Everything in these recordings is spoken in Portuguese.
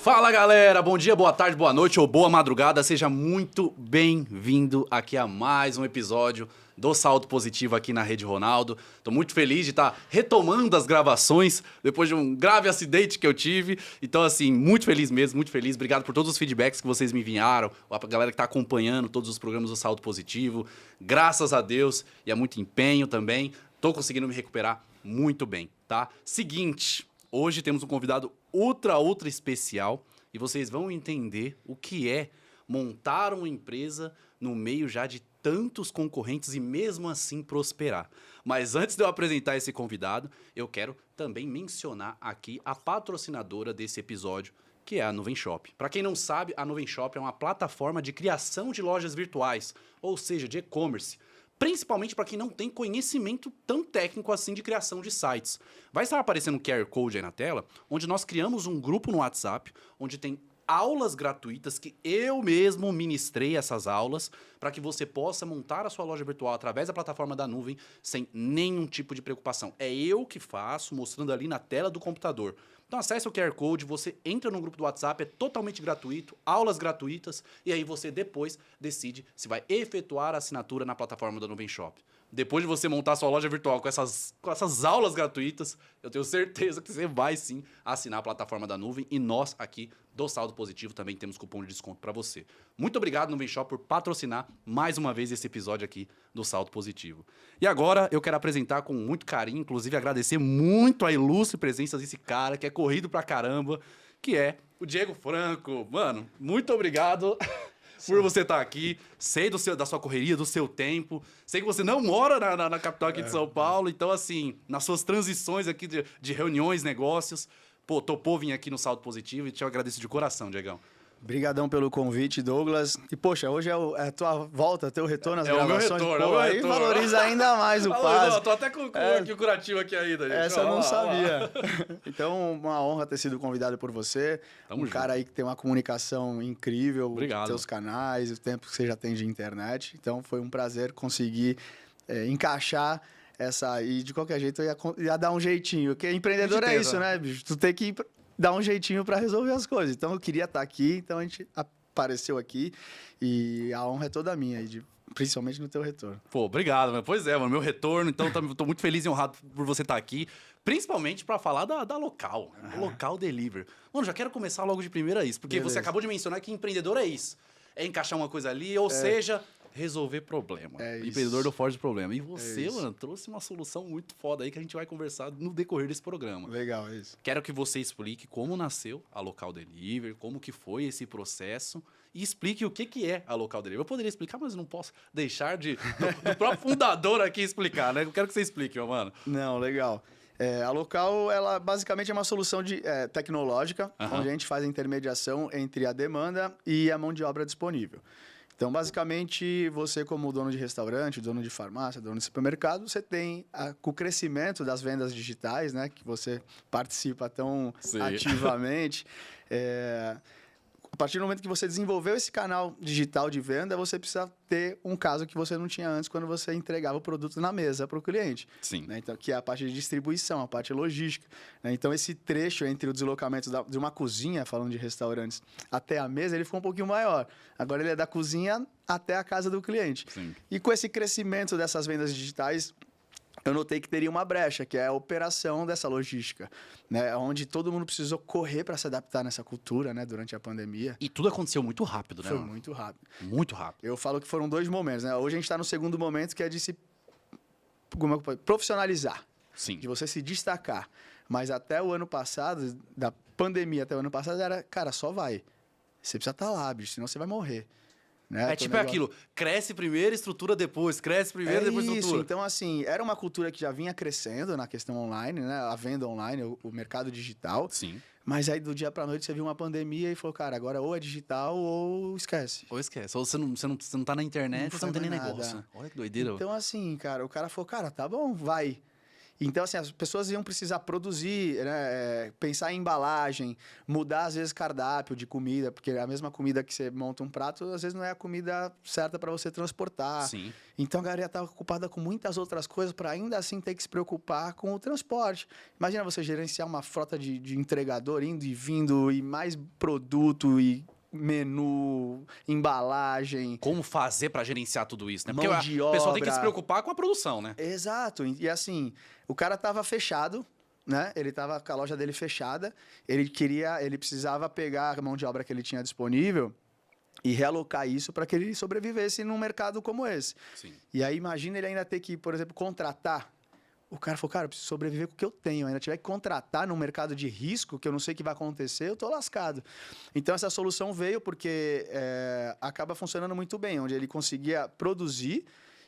Fala galera, bom dia, boa tarde, boa noite ou boa madrugada, seja muito bem-vindo aqui a mais um episódio do Saldo Positivo aqui na Rede Ronaldo. Tô muito feliz de estar retomando as gravações depois de um grave acidente que eu tive. Então assim, muito feliz mesmo, muito feliz. Obrigado por todos os feedbacks que vocês me enviaram, a galera que tá acompanhando todos os programas do Saldo Positivo. Graças a Deus e a muito empenho também, tô conseguindo me recuperar muito bem, tá? Seguinte, hoje temos um convidado ultra especial e vocês vão entender o que é montar uma empresa no meio já de tantos concorrentes e mesmo assim prosperar. Mas antes de eu apresentar esse convidado, eu quero também mencionar aqui a patrocinadora desse episódio, que é a Nuvem Shop. Para quem não sabe, a Nuvem Shop é uma plataforma de criação de lojas virtuais, ou seja, de e-commerce. Principalmente para quem não tem conhecimento tão técnico assim de criação de sites. Vai estar aparecendo um QR Code aí na tela, onde nós criamos um grupo no WhatsApp, onde tem aulas gratuitas que eu mesmo ministrei essas aulas para que você possa montar a sua loja virtual através da plataforma da Nuvem sem nenhum tipo de preocupação. É eu que faço, mostrando ali na tela do computador. Então acesse o QR Code, você entra no grupo do WhatsApp, é totalmente gratuito, aulas gratuitas, e aí você depois decide se vai efetuar a assinatura na plataforma da Nuvem Shop. Depois de você montar sua loja virtual com essas aulas gratuitas, eu tenho certeza que você vai sim assinar a plataforma da Nuvem e nós aqui do Saldo Positivo também temos cupom de desconto para você. Muito obrigado, Nuvem Shop, por patrocinar mais uma vez esse episódio aqui do Saldo Positivo. E agora eu quero apresentar com muito carinho, inclusive agradecer muito a ilustre presença desse cara que é corrido pra caramba, que é o Diego Franco. Mano, muito obrigado por você estar aqui. Sei da sua correria, do seu tempo. Sei que você não mora na capital aqui de São Paulo. Então, assim, nas suas transições aqui de reuniões, negócios, pô, topou vir aqui no Saldo Positivo e te agradeço de coração, Diegão. Obrigadão pelo convite, Douglas. E, poxa, hoje é a tua volta, teu retorno às gravações. O meu retorno, pô, aí valoriza ainda mais o passe. Tô até com o curativo aqui ainda, gente. Essa eu não sabia. Então, uma honra ter sido convidado por você. Tamo junto. Cara aí que tem uma comunicação incrível. Obrigado. Teus canais, o tempo que você já tem de internet. Então, foi um prazer conseguir encaixar essa... E, de qualquer jeito, eu ia dar um jeitinho. Porque empreendedor é isso, né, bicho? Tu tem que dar um jeitinho para resolver as coisas. Então, eu queria estar aqui, então a gente apareceu aqui e a honra é toda minha, principalmente no teu retorno. Pô, obrigado, mano. Pois é, mano, meu retorno, então tô muito feliz e honrado por você estar aqui, principalmente para falar da Local, Local Delivery. Mano, já quero começar logo de primeira isso, porque Beleza. você acabou de mencionar que empreendedor é isso. É encaixar uma coisa ali, ou seja, resolver problema. É isso. Empreendedor do foge do problema. E você, isso. mano, trouxe uma solução muito foda aí que a gente vai conversar no decorrer desse programa. Legal, é isso. Quero que você explique como nasceu a Local Delivery, como que foi esse processo e explique o que é a Local Delivery. Eu poderia explicar, mas não posso deixar do próprio fundador aqui explicar, né? Eu quero que você explique, meu mano. Não, legal. A Local, ela basicamente é uma solução tecnológica, onde a gente faz a intermediação entre a demanda e a mão de obra disponível. Então, basicamente, você como dono de restaurante, dono de farmácia, dono de supermercado, você tem com o crescimento das vendas digitais, né, que você participa tão ativamente, a partir do momento que você desenvolveu esse canal digital de venda, você precisa ter um caso que você não tinha antes quando você entregava o produto na mesa para o cliente. Sim. Né? Então, que é a parte de distribuição, a parte logística. Né? Então, esse trecho entre o deslocamento de uma cozinha, falando de restaurantes, até a mesa, ele ficou um pouquinho maior. Agora, ele é da cozinha até a casa do cliente. Sim. E com esse crescimento dessas vendas digitais, eu notei que teria uma brecha, que é a operação dessa logística, né? Onde todo mundo precisou correr para se adaptar nessa cultura, né? Durante a pandemia. E tudo aconteceu muito rápido, né? Foi muito rápido. Muito rápido. Eu falo que foram 2 momentos, né? Hoje a gente está no segundo momento, que é de se profissionalizar. Sim. De você se destacar. Mas até o ano passado, da pandemia até o ano passado, era, cara, só vai. Você precisa estar lá, bicho, senão você vai morrer. Né? É tipo aquilo, cresce primeiro, estrutura depois, cresce primeiro, depois isso. estrutura. Então, assim, era uma cultura que já vinha crescendo na questão online, né? A venda online, o mercado digital. Sim. Mas aí, do dia pra noite, você viu uma pandemia e falou, cara, agora ou é digital ou esquece. Ou esquece. Ou você não tá na internet, Não você não tem nem faz mais negócio. nada. Olha que doideira. Então, assim, cara, o cara falou, cara, tá bom, vai. Então, assim, as pessoas iam precisar produzir, né, pensar em embalagem, mudar, às vezes, cardápio de comida, porque a mesma comida que você monta um prato, às vezes não é a comida certa para você transportar. Sim. Então, a galera estava ocupada com muitas outras coisas para ainda assim ter que se preocupar com o transporte. Imagina você gerenciar uma frota de entregador indo e vindo, e mais produto, e menu, embalagem. Como fazer para gerenciar tudo isso, né? Mão Porque de o pessoal tem que obra. se preocupar com a produção, né? Exato. E assim, o cara tava fechado, né? Ele tava com a loja dele fechada. Ele precisava pegar a mão de obra que ele tinha disponível e realocar isso para que ele sobrevivesse num mercado como esse. Sim. E aí imagina ele ainda ter que, por exemplo, contratar. O cara falou, cara, eu preciso sobreviver com o que eu tenho. Ainda tiver que contratar num mercado de risco, que eu não sei o que vai acontecer, eu tô lascado. Então, essa solução veio porque acaba funcionando muito bem, onde ele conseguia produzir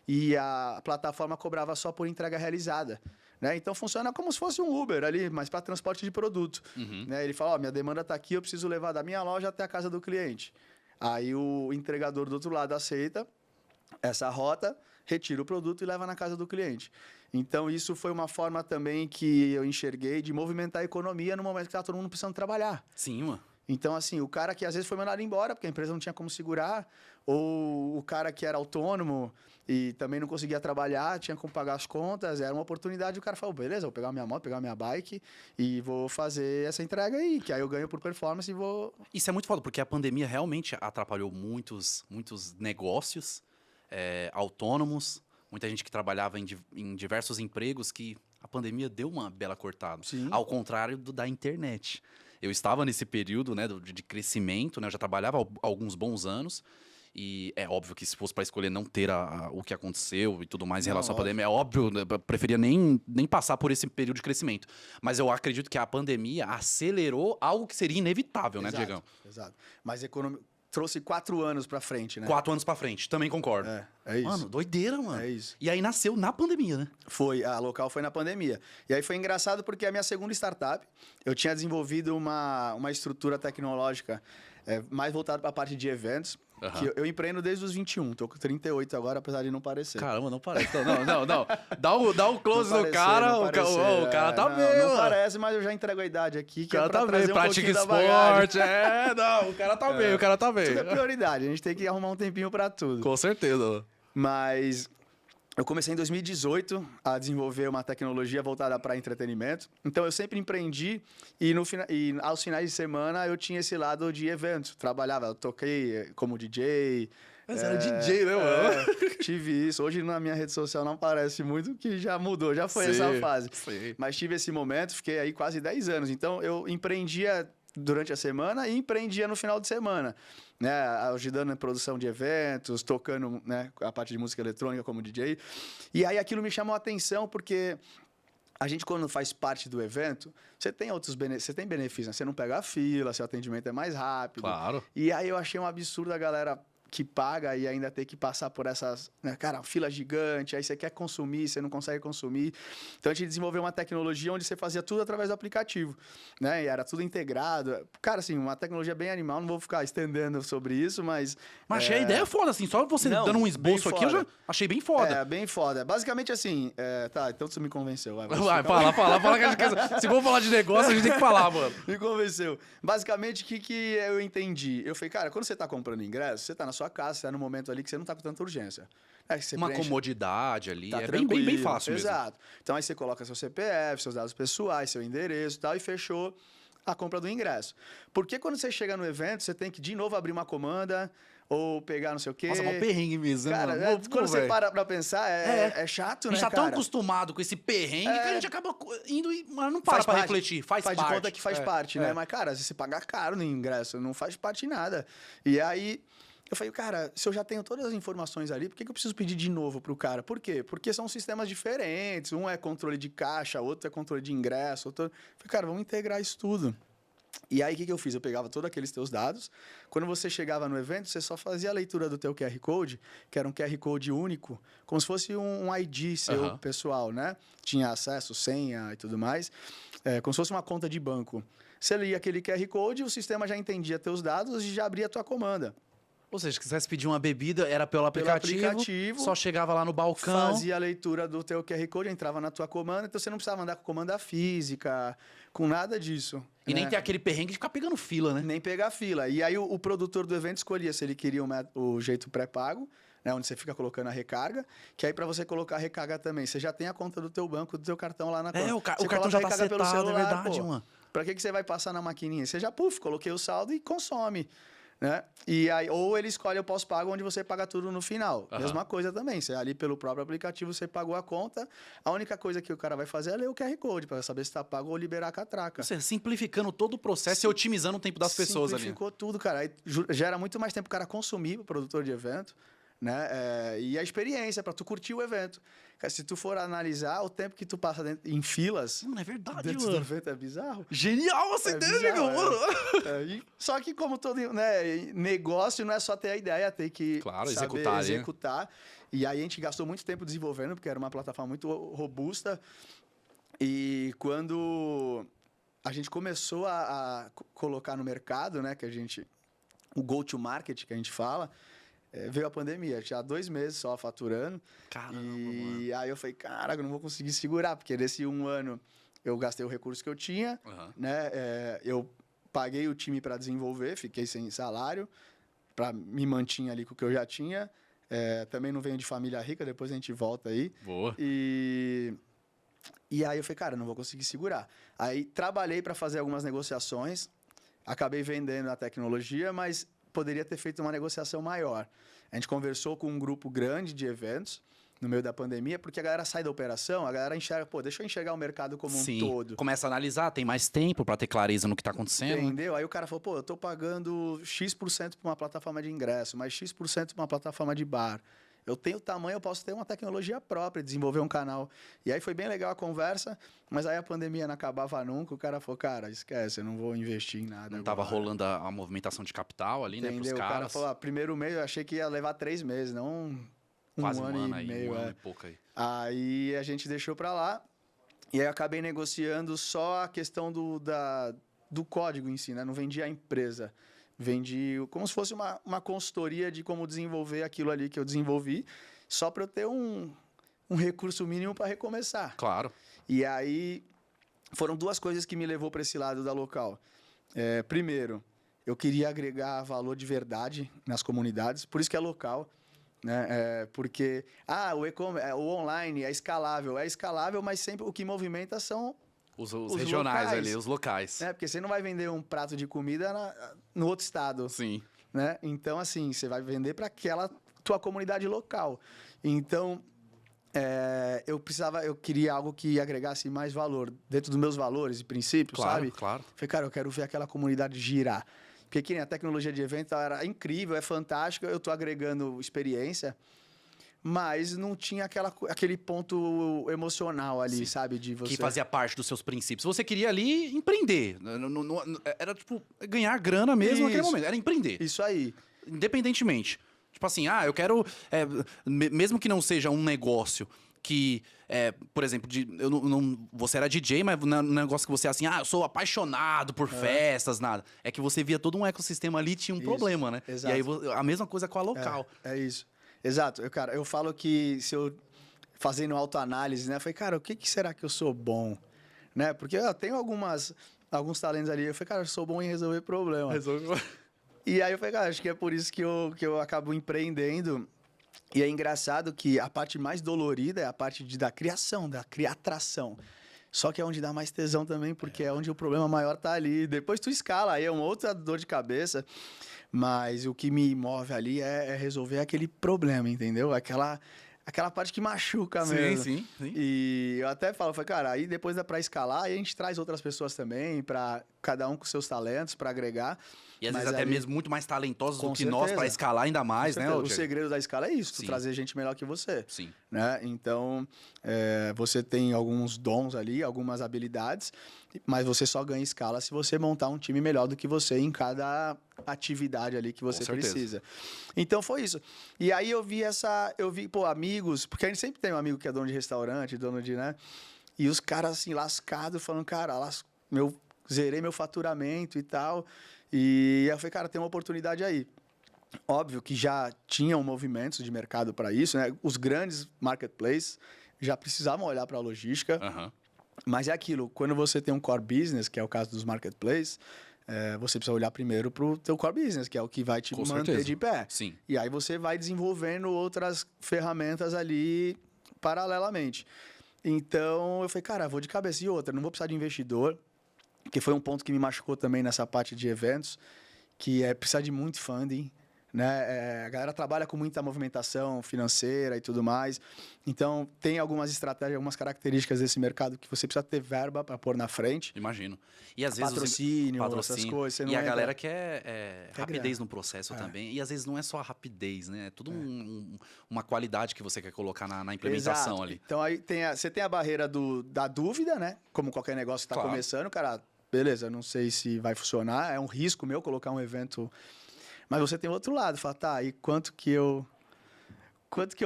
e a plataforma cobrava só por entrega realizada. Né? Então, funciona como se fosse um Uber ali, mas para transporte de produto. Né? Ele fala, minha demanda está aqui, eu preciso levar da minha loja até a casa do cliente. Aí, o entregador do outro lado aceita essa rota, retira o produto e leva na casa do cliente. Então, isso foi uma forma também que eu enxerguei de movimentar a economia no momento que estava todo mundo precisando trabalhar. Sim, mano. Então, assim, o cara que às vezes foi mandado embora porque a empresa não tinha como segurar, ou o cara que era autônomo e também não conseguia trabalhar, tinha como pagar as contas, era uma oportunidade. O cara falou, beleza, vou pegar minha moto, pegar minha bike e vou fazer essa entrega aí, que aí eu ganho por performance e vou... Isso é muito foda, porque a pandemia realmente atrapalhou muitos negócios autônomos, muita gente que trabalhava em diversos empregos que a pandemia deu uma bela cortada. Sim. Ao contrário da internet. Eu estava nesse período, né, de crescimento, né, eu já trabalhava há alguns bons anos. E é óbvio que se fosse para escolher não ter o que aconteceu e tudo mais em relação à pandemia, é óbvio, né, eu preferia nem passar por esse período de crescimento. Mas eu acredito que a pandemia acelerou algo que seria inevitável, né, Diegão? Exato. Mas trouxe 4 anos para frente, né? 4 anos para frente, também concordo. É isso. Mano, doideira, mano. É isso. E aí nasceu na pandemia, né? A local foi na pandemia. E aí foi engraçado porque a minha segunda startup, eu tinha desenvolvido uma estrutura tecnológica mais voltada para a parte de eventos, que eu empreendo desde os 21, tô com 38 agora, apesar de não parecer. Caramba, não parece. Não. Dá um close no cara, o cara tá bem, Não mano. parece, mas eu já entrego a idade aqui, que O cara é pra tá bem, trazer um pratica pouquinho da bagagem. esporte, o cara tá bem, o cara tá bem. Tudo é prioridade, a gente tem que arrumar um tempinho para tudo. Com certeza. Mas eu comecei em 2018 a desenvolver uma tecnologia voltada para entretenimento. Então, eu sempre empreendi e aos finais de semana eu tinha esse lado de evento. Eu toquei como DJ. Mas era DJ, né, mano? Tive isso. Hoje na minha rede social não aparece muito, que já mudou, já foi essa fase. Sim. Mas tive esse momento, fiquei aí quase 10 anos. Então, eu empreendia durante a semana e empreendia no final de semana, né, ajudando na produção de eventos, tocando, né, a parte de música eletrônica como DJ. E aí aquilo me chamou a atenção porque a gente, quando faz parte do evento, você tem benefícios, né? Você não pega a fila, seu atendimento é mais rápido. Claro. E aí eu achei um absurdo a galera que paga e ainda ter que passar por essas, né, cara, fila gigante, aí você quer consumir, você não consegue consumir. Então a gente desenvolveu uma tecnologia onde você fazia tudo através do aplicativo, né? E era tudo integrado. Cara, assim, uma tecnologia bem animal, não vou ficar estendendo sobre isso, mas... Mas achei a ideia foda, assim, só você dando um esboço aqui, eu já achei bem foda. É, bem foda. Basicamente assim, tá, então você me convenceu. Vai, fala que a gente quer... Se for falar de negócio, a gente tem que falar, mano. Me convenceu. Basicamente, o que eu entendi? Eu falei, cara, quando você tá comprando ingresso, você tá na sua casa, você tá no momento ali que você não tá com tanta urgência. Aí você uma comodidade ali, tá é bem fácil mesmo. Exato. Então aí você coloca seu CPF, seus dados pessoais, seu endereço e tal, e fechou a compra do ingresso. Porque quando você chega no evento, você tem que de novo abrir uma comanda ou pegar não sei o quê. Nossa, mó perrengue mesmo, cara, né, mano? quando você para pra pensar, é chato, A né, gente tá cara? tão acostumado com esse perrengue que a gente acaba indo e mas não para Faz pra parte, refletir. Faz de parte. conta que faz parte, né? Mas, cara, se você pagar caro no ingresso, não faz parte de nada. E aí, eu falei, cara, se eu já tenho todas as informações ali, por que eu preciso pedir de novo pro cara? Por quê? Porque são sistemas diferentes. Um é controle de caixa, outro é controle de ingresso. Eu falei, cara, vamos integrar isso tudo. E aí, o que eu fiz? Eu pegava todos aqueles teus dados. Quando você chegava no evento, você só fazia a leitura do teu QR Code, que era um QR Code único, como se fosse um ID seu pessoal, né? Tinha acesso, senha e tudo mais. Como se fosse uma conta de banco. Você lia aquele QR Code, o sistema já entendia teus dados e já abria a tua comanda. Ou seja, se quisesse pedir uma bebida, era pelo aplicativo, só chegava lá no balcão. Fazia a leitura do teu QR Code, entrava na tua comanda, então você não precisava andar com comanda física, com nada disso. E nem ter aquele perrengue de ficar pegando fila, né? Nem pegar fila. E aí o produtor do evento escolhia se ele queria o jeito pré-pago, né, onde você fica colocando a recarga, que aí para você colocar a recarga também, você já tem a conta do teu banco, do teu cartão lá na conta. O cartão já tá setado, é verdade, mano. Pra que você vai passar na maquininha? Você já, coloquei o saldo e consome. Né? E aí, ou ele escolhe o pós-pago, onde você paga tudo no final. Mesma coisa também. Você ali pelo próprio aplicativo, você pagou a conta. A única coisa que o cara vai fazer é ler o QR Code para saber se está pago ou liberar a catraca. Ou seja, simplificando todo o processo e otimizando o tempo das pessoas ali. Simplificou tudo, cara. Aí gera muito mais tempo o cara consumir, o produtor de evento, né? E a experiência para tu curtir o evento. Cara, se tu for analisar o tempo que tu passa em filas... Não é verdade, dentro mano. do evento é bizarro. Genial essa ideia, meu mano. Só que como todo negócio, não é só ter a ideia, tem que saber executar. E aí a gente gastou muito tempo desenvolvendo, porque era uma plataforma muito robusta. E quando a gente começou a colocar no mercado, né, o go-to-market que a gente fala... veio a pandemia, tinha 2 meses só faturando. Caramba, e aí eu falei, caraca, eu não vou conseguir segurar, porque nesse 1 ano eu gastei o recurso que eu tinha, né? Eu paguei o time para desenvolver, fiquei sem salário, me mantinha ali com o que eu já tinha. Também não venho de família rica, depois a gente volta aí. Boa. E aí eu falei, cara, eu não vou conseguir segurar. Aí trabalhei para fazer algumas negociações, acabei vendendo a tecnologia, mas poderia ter feito uma negociação maior. A gente conversou com um grupo grande de eventos no meio da pandemia, porque a galera sai da operação, a galera enxerga, deixa eu enxergar o mercado como um todo. Começa a analisar, tem mais tempo para ter clareza no que está acontecendo. Entendeu? Aí o cara falou, eu tô pagando X% para uma plataforma de ingresso, mais X% para uma plataforma de bar. Eu tenho tamanho, eu posso ter uma tecnologia própria, desenvolver um canal. E aí foi bem legal a conversa, mas aí a pandemia não acabava nunca. O cara falou, cara, esquece, eu não vou investir em nada. Não estava rolando a movimentação de capital ali, entendeu? Né, pros caras. O cara falou, primeiro mês eu achei que ia levar 3 meses, não quase um ano e meio. Um ano e pouco aí. Aí a gente deixou para lá, e aí eu acabei negociando só a questão do código em si, né? Não vendia a empresa. Vendi como se fosse uma consultoria de como desenvolver aquilo ali que eu desenvolvi, só para eu ter um recurso mínimo para recomeçar. Claro. E aí, foram 2 coisas que me levou para esse lado da Local. Primeiro, eu queria agregar valor de verdade nas comunidades, por isso que é Local. Né? Porque o online é escalável, mas sempre o que movimenta são... Os regionais locais, ali, os locais. Porque você não vai vender um prato de comida no outro estado. Sim. Né? Então, assim, você vai vender para aquela tua comunidade local. Então, eu queria algo que agregasse mais valor dentro dos meus valores e princípios, sabe? Claro. Falei, cara, eu quero ver aquela comunidade girar. Porque que nem a tecnologia de evento era incrível, é fantástica, eu estou agregando experiência, mas não tinha aquele ponto emocional ali, sabe? De você... Que fazia parte dos seus princípios. Você queria ali empreender. Era tipo ganhar grana mesmo naquele momento. Era empreender. Isso aí. Independentemente. Tipo assim, eu quero... mesmo que não seja um negócio que... por exemplo, você era DJ, mas não é um negócio que você é assim... eu sou apaixonado por festas, nada. É que você via todo um ecossistema ali e tinha um problema, né? Exato. E aí a mesma coisa com a Local. É isso. Exato. Eu falo que se eu fazendo autoanálise, né? Eu falei, cara, o que será que eu sou bom? Né? Porque eu tenho alguns talentos ali. Eu falei, cara, eu sou bom em resolver problemas. E aí eu falei, cara, acho que é por isso que eu acabo empreendendo. E é engraçado que a parte mais dolorida é a parte da criação, da criatração. Só que é onde dá mais tesão também, porque é onde o problema maior tá ali. Depois tu escala, aí é uma outra dor de cabeça. Mas o que me move ali é resolver aquele problema, entendeu? Aquela parte que machuca mesmo. Sim. E eu até falo, cara, aí depois dá pra escalar, aí a gente traz outras pessoas também, para cada um com seus talentos, para agregar. E às vezes até mesmo muito mais talentosos do que nós para escalar ainda mais, né? O segredo da escala é isso, tu trazer gente melhor que você. Sim. Né? Então, você tem alguns dons ali, algumas habilidades, mas você só ganha escala se você montar um time melhor do que você em cada atividade ali que você precisa. Então, foi isso. E aí eu vi amigos, porque a gente sempre tem um amigo que é dono de restaurante, dono de, né? E os caras assim, lascados, falando, cara, zerei meu faturamento e tal. E eu falei, cara, tem uma oportunidade aí. Óbvio que já tinham movimentos de mercado para isso, né? Os grandes marketplaces já precisavam olhar para a logística, mas é aquilo, quando você tem um core business, que é o caso dos marketplaces, você precisa olhar primeiro para o teu core business, que é o que vai te manter de pé. Sim. E aí você vai desenvolvendo outras ferramentas ali paralelamente. Então, eu falei, cara, vou de cabeça. E outra, não vou precisar de investidor, que foi um ponto que me machucou também nessa parte de eventos, que é precisar de muito funding, né? A galera trabalha com muita movimentação financeira e tudo mais. Então, tem algumas estratégias, algumas características desse mercado que você precisa ter verba para pôr na frente. Imagino. E às vezes patrocínio, essas coisas. Você não a galera quer rapidez no processo também. E às vezes não é só a rapidez, né? É tudo uma qualidade que você quer colocar na implementação. Exato. Ali. Então, aí você tem a barreira da dúvida, né? Como qualquer negócio que está começando, cara, beleza, não sei se vai funcionar. É um risco meu colocar um evento. Mas você tem o outro lado, fala, tá, e quanto que eu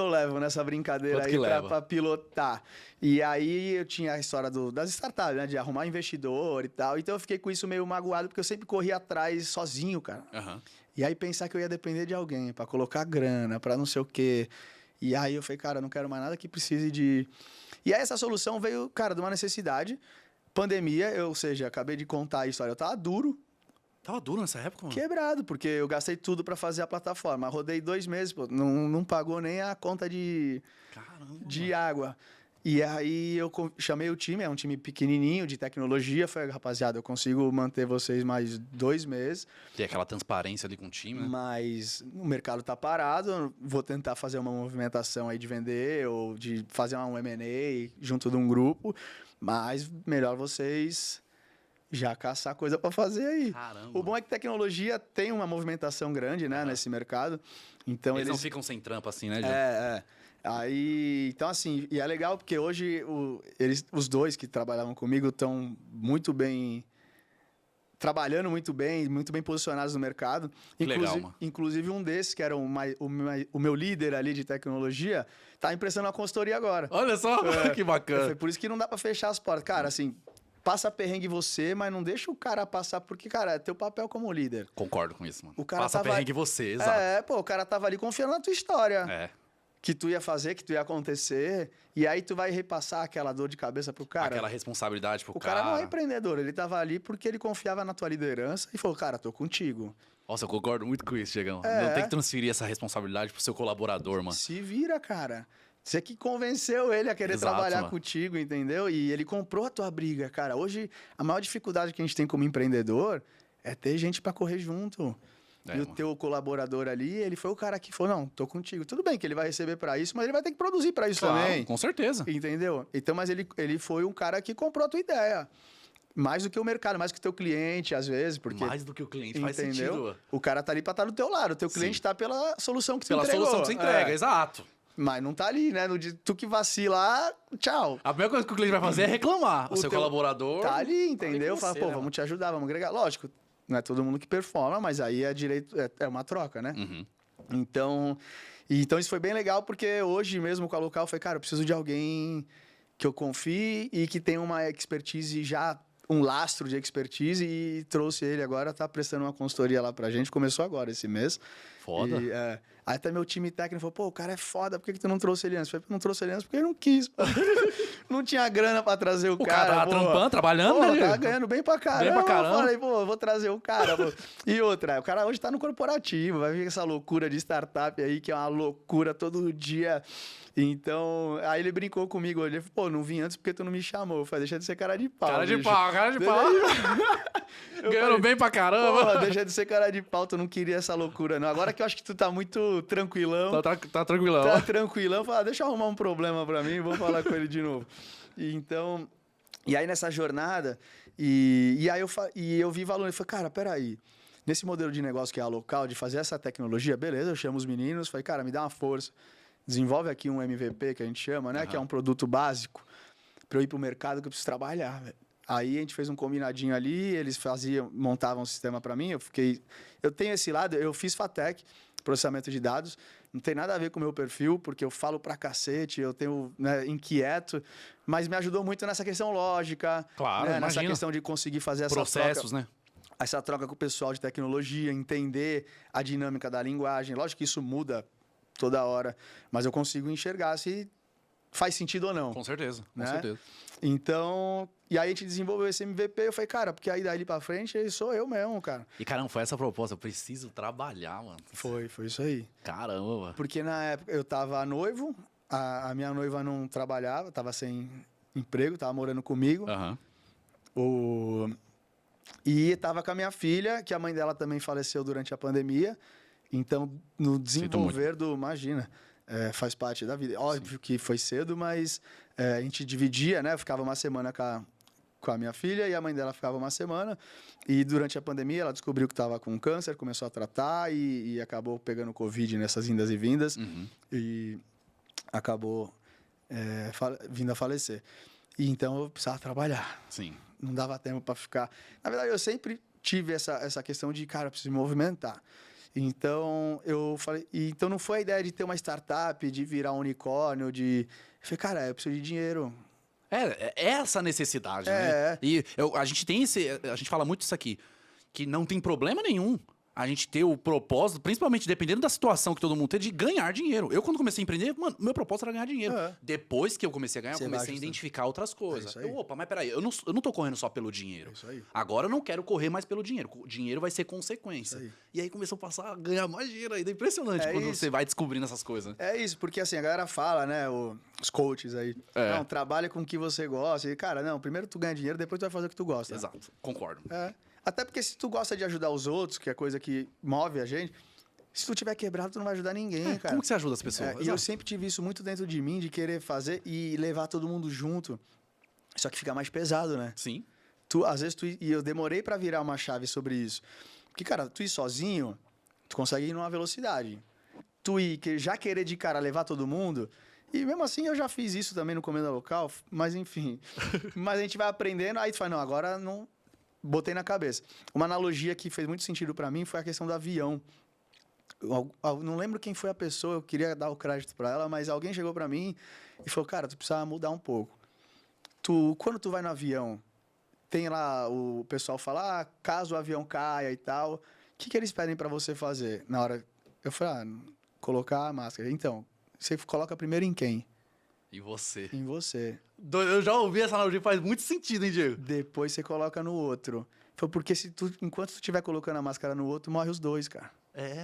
levo nessa brincadeira aí para pilotar? E aí eu tinha a história das startups, né, de arrumar investidor e tal. Então eu fiquei com isso meio magoado, porque eu sempre corria atrás sozinho, cara. E aí pensar que eu ia depender de alguém para colocar grana, para não sei o quê. E aí eu falei, cara, não quero mais nada que precise de... E aí essa solução veio, cara, de uma necessidade. Pandemia, ou seja, acabei de contar a história, eu tava duro. Tava duro nessa época, mano? Quebrado, porque eu gastei tudo para fazer a plataforma. Rodei 2 meses, pô, não pagou nem a conta de água. E aí eu chamei o time, é um time pequenininho de tecnologia. Falei, rapaziada, eu consigo manter vocês mais 2 meses. Tem aquela transparência ali com o time, né? Mas o mercado tá parado, vou tentar fazer uma movimentação aí de vender ou de fazer um M&A junto de um grupo. Mas melhor vocês... já caçar coisa para fazer aí. Caramba. O bom é que tecnologia tem uma movimentação grande, né, nesse mercado. Então eles não ficam sem trampa assim, né, Gil? Aí, então assim, e é legal porque hoje os dois que trabalhavam comigo estão muito bem, trabalhando muito bem posicionados no mercado. Inclusive um desses, que era o meu líder ali de tecnologia, tá emprestando uma consultoria agora. Olha só, que bacana. Foi por isso que não dá para fechar as portas. Cara, assim... passa perrengue você, mas não deixa o cara passar, porque, cara, é teu papel como líder. Concordo com isso, mano. O cara passa perrengue você, exato. O cara tava ali confiando na tua história. Que tu ia fazer, que tu ia acontecer. E aí tu vai repassar aquela dor de cabeça pro cara. Aquela responsabilidade pro cara. O cara não é empreendedor, ele tava ali porque ele confiava na tua liderança e falou, cara, tô contigo. Nossa, eu concordo muito com isso, Diegão. Não tem que transferir essa responsabilidade pro seu colaborador, mano. Se vira, cara. Você que convenceu ele a querer trabalhar contigo, entendeu? E ele comprou a tua briga, cara. Hoje, a maior dificuldade que a gente tem como empreendedor é ter gente para correr junto. E o teu colaborador ali, ele foi o cara que falou, não, tô contigo. Tudo bem que ele vai receber para isso, mas ele vai ter que produzir para isso também. Com certeza. Entendeu? Então, mas ele foi um cara que comprou a tua ideia. Mais do que o mercado, mais do que o teu cliente, às vezes. Porque, mais do que o cliente, faz sentido. O cara tá ali pra estar do teu lado. O teu cliente tá pela solução que tu entregou. Pela solução que você entrega, exato. Mas não tá ali, né? Tu que vacila, tchau. A primeira coisa que o cliente vai fazer é reclamar. O seu colaborador... tá ali, entendeu? Fala, pô, vamos te ajudar, vamos agregar. Lógico, não é todo mundo que performa, mas aí é direito, é uma troca, né? Então isso foi bem legal, porque hoje mesmo com a Local, eu falei, cara, eu preciso de alguém que eu confie e que tenha uma expertise já... um lastro de expertise, e trouxe ele agora, tá prestando uma consultoria lá pra gente, começou agora esse mês. Foda. E, aí até meu time técnico falou, pô, o cara é foda, por que tu não trouxe ele antes? Eu falei, não trouxe ele antes porque ele não quis. Não tinha grana pra trazer o cara. O cara tava trampando, trabalhando, né? Tava ganhando bem pra caramba. Bem pra caramba. Eu falei, pô, eu vou trazer o cara. Pô. E outra, o cara hoje tá no corporativo, vai vir essa loucura de startup aí, que é uma loucura todo dia. Então, aí ele brincou comigo, ele falou, pô, não vim antes porque tu não me chamou. Eu falei, deixa de ser cara de pau. Cara de pau. Ganhando bem pra caramba. Pô, deixa de ser cara de pau, tu não queria essa loucura, não. Agora que eu acho que tu tá muito tranquilão. Tá tranquilão. Tá tranquilão, fala, deixa eu arrumar um problema pra mim, vou falar com ele de novo. Então, e aí nessa jornada, e aí eu vi valor, eu falei, cara, peraí. Nesse modelo de negócio que é a Local, de fazer essa tecnologia, beleza, eu chamo os meninos, falei, cara, me dá uma força. Desenvolve aqui um MVP, que a gente chama, né? Que é um produto básico, para eu ir pro mercado que eu preciso trabalhar, velho. Aí a gente fez um combinadinho ali, eles montavam um sistema para mim, eu tenho esse lado, eu fiz FATEC, processamento de dados, não tem nada a ver com o meu perfil, porque eu falo pra cacete, eu tenho, né, inquieto, mas me ajudou muito nessa questão lógica, claro, né, nessa questão de conseguir fazer essa processos, troca. né? essa troca com o pessoal de tecnologia, entender a dinâmica da linguagem. Lógico que isso muda toda hora, mas eu consigo enxergar se faz sentido ou não. Com certeza, com né? certeza. Então, e aí a gente desenvolveu esse MVP, eu falei, cara, porque aí dali pra frente sou eu mesmo, cara. E caramba, foi essa a proposta, eu preciso trabalhar, mano. Foi isso aí. Caramba, mano. Porque na época eu tava noivo, a minha noiva não trabalhava, tava sem emprego, tava morando comigo. Aham. E tava com a minha filha, que a mãe dela também faleceu durante a pandemia. Então, no desenvolver do... Imagina, faz parte da vida. Óbvio que foi cedo, mas a gente dividia, né? Eu ficava uma semana com a minha filha e a mãe dela ficava uma semana. E durante a pandemia, ela descobriu que estava com câncer, começou a tratar e acabou pegando Covid nessas indas e vindas. Uhum. E acabou vindo a falecer. E então, eu precisava trabalhar. Sim. Não dava tempo para ficar. Na verdade, eu sempre tive essa questão de, cara, eu preciso me movimentar. Então, eu falei... Então, não foi a ideia de ter uma startup, de virar um unicórnio, de... Eu falei, cara, eu preciso de dinheiro. É essa necessidade, né? E a gente tem a gente fala muito isso aqui, que não tem problema nenhum a gente ter o propósito, principalmente dependendo da situação que todo mundo tem, de ganhar dinheiro. Eu, quando comecei a empreender, mano, meu propósito era ganhar dinheiro. Depois que eu comecei a ganhar, eu comecei a identificar outras coisas. Opa, mas peraí, eu não tô correndo só pelo dinheiro. Isso aí. Agora eu não quero correr mais pelo dinheiro. O dinheiro vai ser consequência. E aí começou a passar a ganhar mais dinheiro ainda. É impressionante quando você vai descobrindo essas coisas. É isso, porque assim, a galera fala, né, os coaches aí, não, trabalha com o que você gosta. E, cara, não, primeiro tu ganha dinheiro, depois tu vai fazer o que tu gosta. Exato, concordo. Até porque se tu gosta de ajudar os outros, que é coisa que move a gente, se tu tiver quebrado, tu não vai ajudar ninguém, cara. Como que você ajuda as pessoas? E eu sempre tive isso muito dentro de mim, de querer fazer e levar todo mundo junto. Só que fica mais pesado, né? Sim. Às vezes, e eu demorei pra virar uma chave sobre isso. Porque, cara, tu ir sozinho, tu consegue ir numa velocidade. Tu já querer de cara levar todo mundo... E mesmo assim, eu já fiz isso também no Comenda Local, mas enfim. Mas a gente vai aprendendo, aí tu fala, não, agora não... Botei na cabeça. Uma analogia que fez muito sentido pra mim foi a questão do avião. Eu não lembro quem foi a pessoa, eu queria dar o crédito pra ela, mas alguém chegou pra mim e falou, cara, tu precisa mudar um pouco. Quando tu vai no avião, tem lá o pessoal fala, caso o avião caia e tal, o que eles pedem pra você fazer? Na hora, eu falei, colocar a máscara. Então, você coloca primeiro em quem? Em você. Em você. Eu já ouvi essa analogia, faz muito sentido, hein, Diego? Depois você coloca no outro. Foi porque enquanto tu estiver colocando a máscara no outro, morre os dois, cara.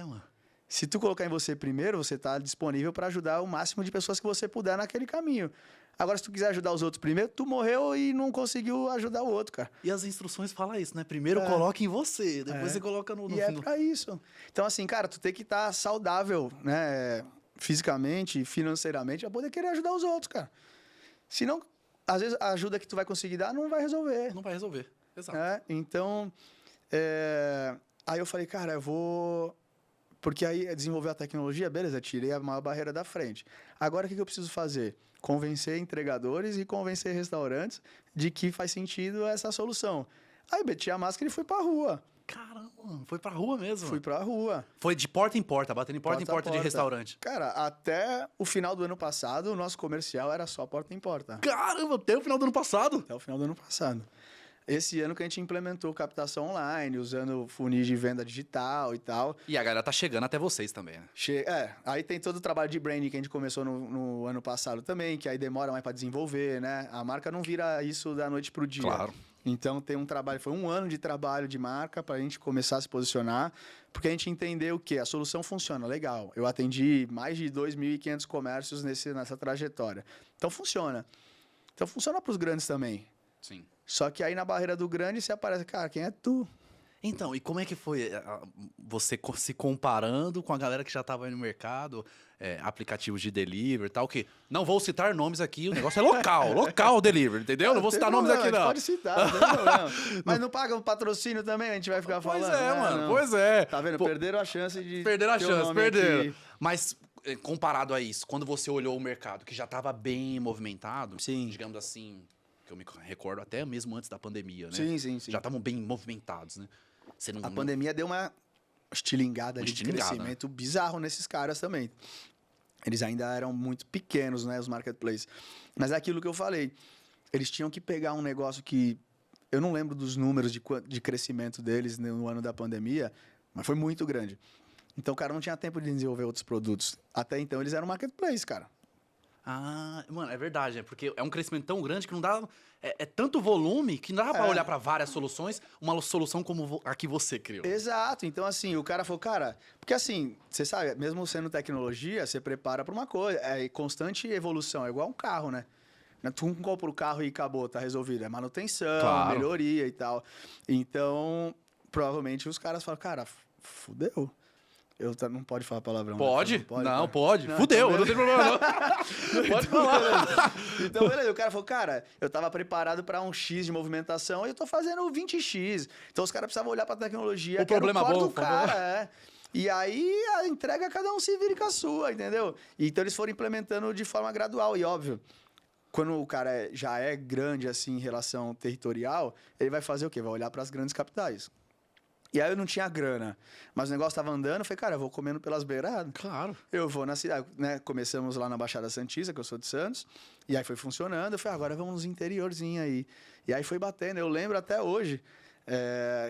Mano. Se tu colocar em você primeiro, você tá disponível para ajudar o máximo de pessoas que você puder naquele caminho. Agora, se tu quiser ajudar os outros primeiro, tu morreu e não conseguiu ajudar o outro, cara. E as instruções falam isso, né? Primeiro coloca em você, depois você coloca no... E é pra isso. Então, assim, cara, tu tem que estar saudável, né? Fisicamente, financeiramente, pra poder querer ajudar os outros, cara. Senão, às vezes, a ajuda que tu vai conseguir dar não vai resolver. Não vai resolver, exato. Então, aí eu falei, cara, eu vou... Porque aí desenvolver a tecnologia, beleza, tirei a maior barreira da frente. Agora, o que eu preciso fazer? Convencer entregadores e convencer restaurantes de que faz sentido essa solução. Aí, meti a máscara e fui pra rua. Caramba, foi pra rua mesmo. Fui pra rua. Foi de porta em porta, batendo em porta em porta de restaurante. Cara, até o final do ano passado, o nosso comercial era só porta em porta. Caramba, até o final do ano passado? Até o final do ano passado. Esse ano que a gente implementou captação online, usando funis de venda digital e tal. E a galera tá chegando até vocês também, né? Aí tem todo o trabalho de branding que a gente começou no ano passado também, que aí demora mais para desenvolver, né? A marca não vira isso da noite pro dia. Claro. Então tem foi um ano de trabalho de marca para a gente começar a se posicionar, porque a gente entendeu que a solução funciona, legal. Eu atendi mais de 2.500 comércios nessa trajetória. Então funciona. Então funciona para os grandes também. Sim. Só que aí na barreira do grande você aparece, cara, quem é tu? Então, e como é que foi você se comparando com a galera que já estava aí no mercado, aplicativos de delivery e tal, que não vou citar nomes aqui, o negócio é local delivery, entendeu? Não vou citar nomes aqui, não. Pode citar, não tem problema. Mas não paga um patrocínio também, a gente vai ficar falando. Pois é, mano, pois é. Tá vendo? Perderam a chance de... Perderam a chance, perderam. Mas, comparado a isso, quando você olhou o mercado, que já estava bem movimentado, sim, digamos assim, que eu me recordo até mesmo antes da pandemia, né? Sim. Já estavam bem movimentados, né? A pandemia deu uma estilingada ali de crescimento bizarro nesses caras também. Eles ainda eram muito pequenos, né, os marketplaces. Mas é aquilo que eu falei. Eles tinham que pegar um negócio que eu não lembro dos números de crescimento deles no ano da pandemia, mas foi muito grande. Então, o cara não tinha tempo de desenvolver outros produtos. Até então, eles eram marketplace, cara. Ah, mano, é verdade, né? Porque é um crescimento tão grande que não dá. É tanto volume que não dá pra olhar pra várias soluções, uma solução como a que você criou. Exato. Então, assim, o cara falou, cara... Porque, assim, você sabe, mesmo sendo tecnologia, você prepara pra uma coisa. É constante evolução. É igual um carro, né? Tu não compra o carro e acabou, tá resolvido. É manutenção, Claro. melhoria e tal. Então, provavelmente, os caras falam, cara, fudeu. Não pode falar palavrão. Pode? Né? Não, pode. Não, Fudeu, então não tem problema não. Pode falar. Então, beleza. O cara falou, cara, eu tava preparado pra um X de movimentação e eu tô fazendo 20X. Então, os caras precisavam olhar pra tecnologia. O problema core bom, do cara, E aí, a entrega, cada um se vira com a sua, entendeu? Então, eles foram implementando de forma gradual. E, óbvio, quando o cara já é grande, assim, em relação territorial, ele vai fazer o quê? Vai olhar pras grandes capitais. E aí eu não tinha grana, mas o negócio tava andando, eu falei, cara, eu vou comendo pelas beiradas. Claro. Eu vou na cidade, né? Começamos lá na Baixada Santista, que eu sou de Santos, e aí foi funcionando, eu falei, agora vamos nos interiorzinhos aí. E aí foi batendo, eu lembro até hoje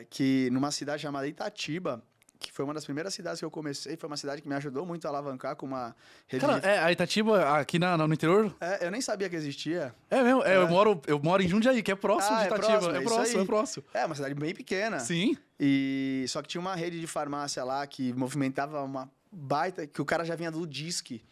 que numa cidade chamada Itatiba, que foi uma das primeiras cidades que eu comecei, foi uma cidade que me ajudou muito a alavancar com uma rede Cara, a Itatiba aqui no interior? eu nem sabia que existia. É mesmo, eu moro em Jundiaí, que é próximo de Itatiba. próximo, É próximo. É uma cidade bem pequena. Sim. E só que tinha uma rede de farmácia lá que movimentava uma baita, que o cara já vinha do Disque.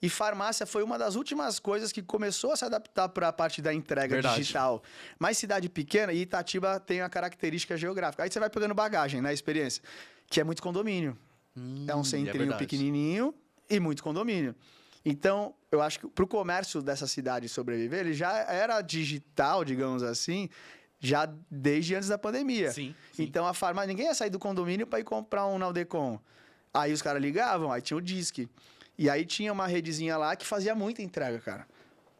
E farmácia foi uma das últimas coisas que começou a se adaptar para a parte da entrega digital. Mas cidade pequena, e Itatiba tem a característica geográfica. Aí você vai pegando bagagem, né, experiência, que é muito condomínio. É um centrinho pequenininho e muito condomínio. Então, eu acho que para o comércio dessa cidade sobreviver, ele já era digital, digamos assim, já desde antes da pandemia. Sim. Então, a farmácia, ninguém ia sair do condomínio para ir comprar um Naldecon. Aí os caras ligavam, aí tinha o Disque. E aí tinha uma redezinha lá que fazia muita entrega, cara.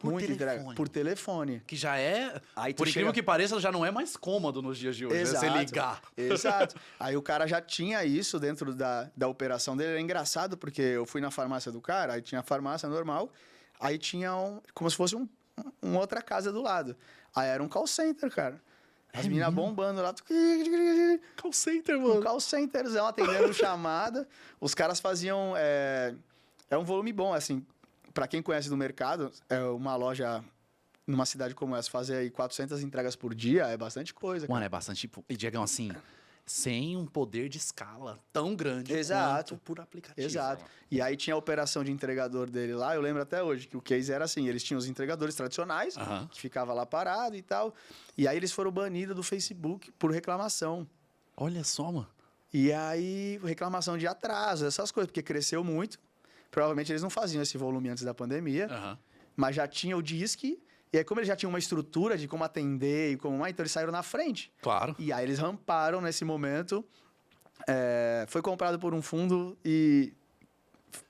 Muita entrega. Por telefone. Que já é, aí por incrível que pareça, já não é mais cômodo nos dias de hoje, Exato, né? Você ligar. Exato. Aí o cara já tinha isso dentro da operação dele. Era engraçado, porque eu fui na farmácia do cara, aí tinha a farmácia normal, aí tinha como se fosse uma outra casa do lado. Aí era um call center, cara. As meninas bombando lá. Call center, mano. Um call centerzão, atendendo chamada. Os caras faziam... É um volume bom, assim. Pra quem conhece do mercado, é uma loja numa cidade como essa, fazer aí 400 entregas por dia é bastante coisa. Mano, é bastante. E, Diegão, assim, sem um poder de escala tão grande Exato. quanto por aplicativo. Exato. Mano. E aí tinha a operação de entregador dele lá, eu lembro até hoje, que o case era assim, eles tinham os entregadores tradicionais, que ficava lá parado e tal, e aí eles foram banidos do Facebook por reclamação. Olha só, mano. E aí, reclamação de atraso, essas coisas, porque cresceu muito. Provavelmente eles não faziam esse volume antes da pandemia, mas já tinha o Disque. E aí, como eles já tinham uma estrutura de como atender e como mais, então eles saíram na frente. Claro. E aí eles ramparam nesse momento. Foi comprado por um fundo e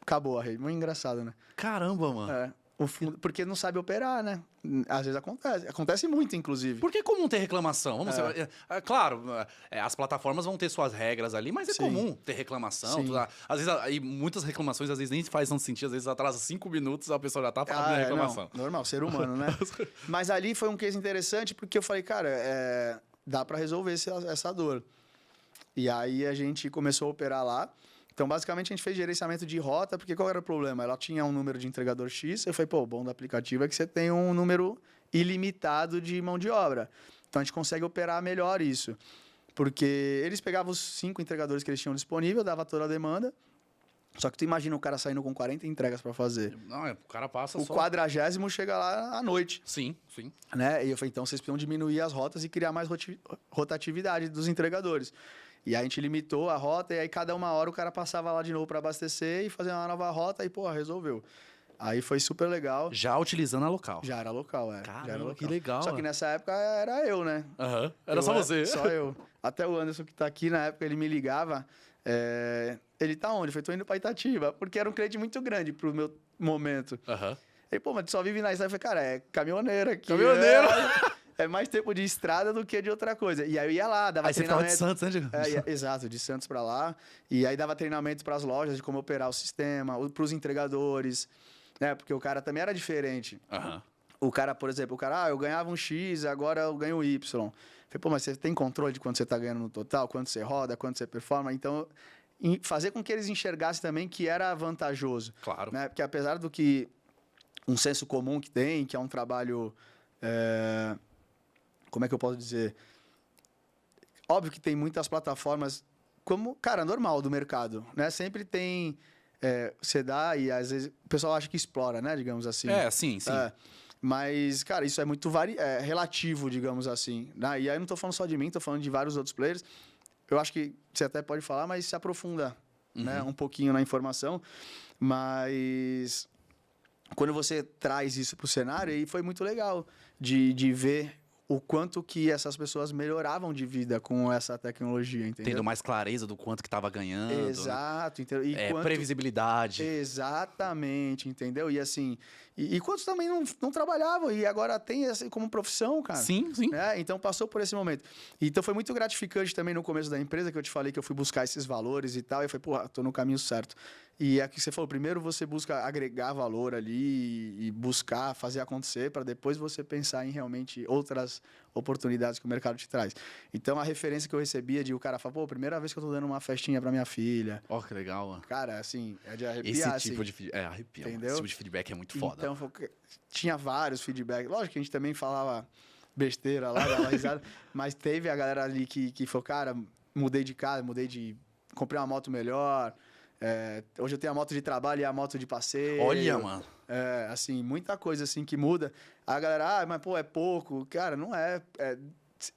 acabou a rede. Muito engraçado, né? Caramba, mano. O fundo, porque não sabe operar, né? Às vezes acontece. Acontece muito, inclusive. Por que comum ter reclamação? Claro, as plataformas vão ter suas regras ali, mas é comum ter reclamação. Às vezes, e muitas reclamações, às vezes, nem faz tanto sentido. Às vezes, atrasa 5 minutos, a pessoa já tá falando de reclamação. Não, normal, ser humano, né? Mas ali foi um case interessante, porque eu falei, cara, dá para resolver essa dor. E aí, a gente começou a operar lá. Então, basicamente, a gente fez gerenciamento de rota, porque qual era o problema? Ela tinha um número de entregador X, eu falei, pô, o bom do aplicativo é que você tem um número ilimitado de mão de obra. Então, a gente consegue operar melhor isso. Porque eles pegavam os 5 entregadores que eles tinham disponível, dava toda a demanda, só que tu imagina o cara saindo com 40 entregas para fazer. Não, o cara passa o 40º chega lá à noite. Sim. Né? E eu falei, então, vocês precisam diminuir as rotas e criar mais rotatividade dos entregadores. E aí a gente limitou a rota, e aí cada uma hora o cara passava lá de novo para abastecer e fazer uma nova rota, e, pô, resolveu. Aí foi super legal. Já utilizando a local. Já era local, Caramba, já era local. Que legal. Só que nessa época era eu, né? Era só você. Só eu. Até o Anderson que tá aqui, na época, ele me ligava. Ele tá onde? Eu falei, tô indo pra Itatiba. Porque era um cliente muito grande pro meu momento. Ele, pô, mas tu só vive na estrada. Eu falei, cara, é caminhoneiro aqui. Caminhoneiro! É mais tempo de estrada do que de outra coisa. E aí eu ia lá, dava treinamento. Aí você ficava de Santos, né? Exato, de Santos pra lá. E aí dava treinamento pras lojas de como operar o sistema, pros entregadores, né? Porque o cara também era diferente. O cara, por exemplo, eu ganhava um X, agora eu ganho Y. Falei, pô, mas você tem controle de quanto você está ganhando no total, quanto você roda, quanto você performa? Então, fazer com que eles enxergassem também que era vantajoso. Claro. Né? Porque apesar do que um senso comum que tem, que é um trabalho... como é que eu posso dizer? Óbvio que tem muitas plataformas como, cara, normal do mercado, né? Sempre tem... você dá e às vezes o pessoal acha que explora, né? Digamos assim. Sim. Mas, cara, isso é muito relativo, digamos assim. Né? E aí eu não tô falando só de mim, tô falando de vários outros players. Eu acho que você até pode falar, mas se aprofunda né? Um pouquinho na informação. Mas quando você traz isso pro cenário, aí foi muito legal de ver o quanto que essas pessoas melhoravam de vida com essa tecnologia, entendeu? Tendo mais clareza do quanto que estava ganhando. Exato, entendeu? E previsibilidade. Exatamente, entendeu? E assim, e quantos também não trabalhavam e agora tem assim como profissão, cara? Sim. Né? Então passou por esse momento. Então foi muito gratificante também no começo da empresa, que eu te falei que eu fui buscar esses valores e tal, e eu falei, pô, tô no caminho certo. E é que você falou, primeiro você busca agregar valor ali e buscar fazer acontecer para depois você pensar em realmente outras oportunidades que o mercado te traz. Então a referência que eu recebia de o cara falar, pô, primeira vez que eu tô dando uma festinha para minha filha. Ó, que legal, mano. Cara, assim, é de arrepiar. Esse tipo assim, de feedback, arrepia. entendeu? Esse tipo de feedback é muito foda. Então, tinha vários feedbacks. Lógico que a gente também falava besteira lá, dava risada, mas teve a galera ali que falou, cara, mudei de casa, comprei uma moto melhor. Hoje eu tenho a moto de trabalho e a moto de passeio. Olha, mano. Assim, muita coisa assim que muda. A galera, mas pô, é pouco. Cara, não é.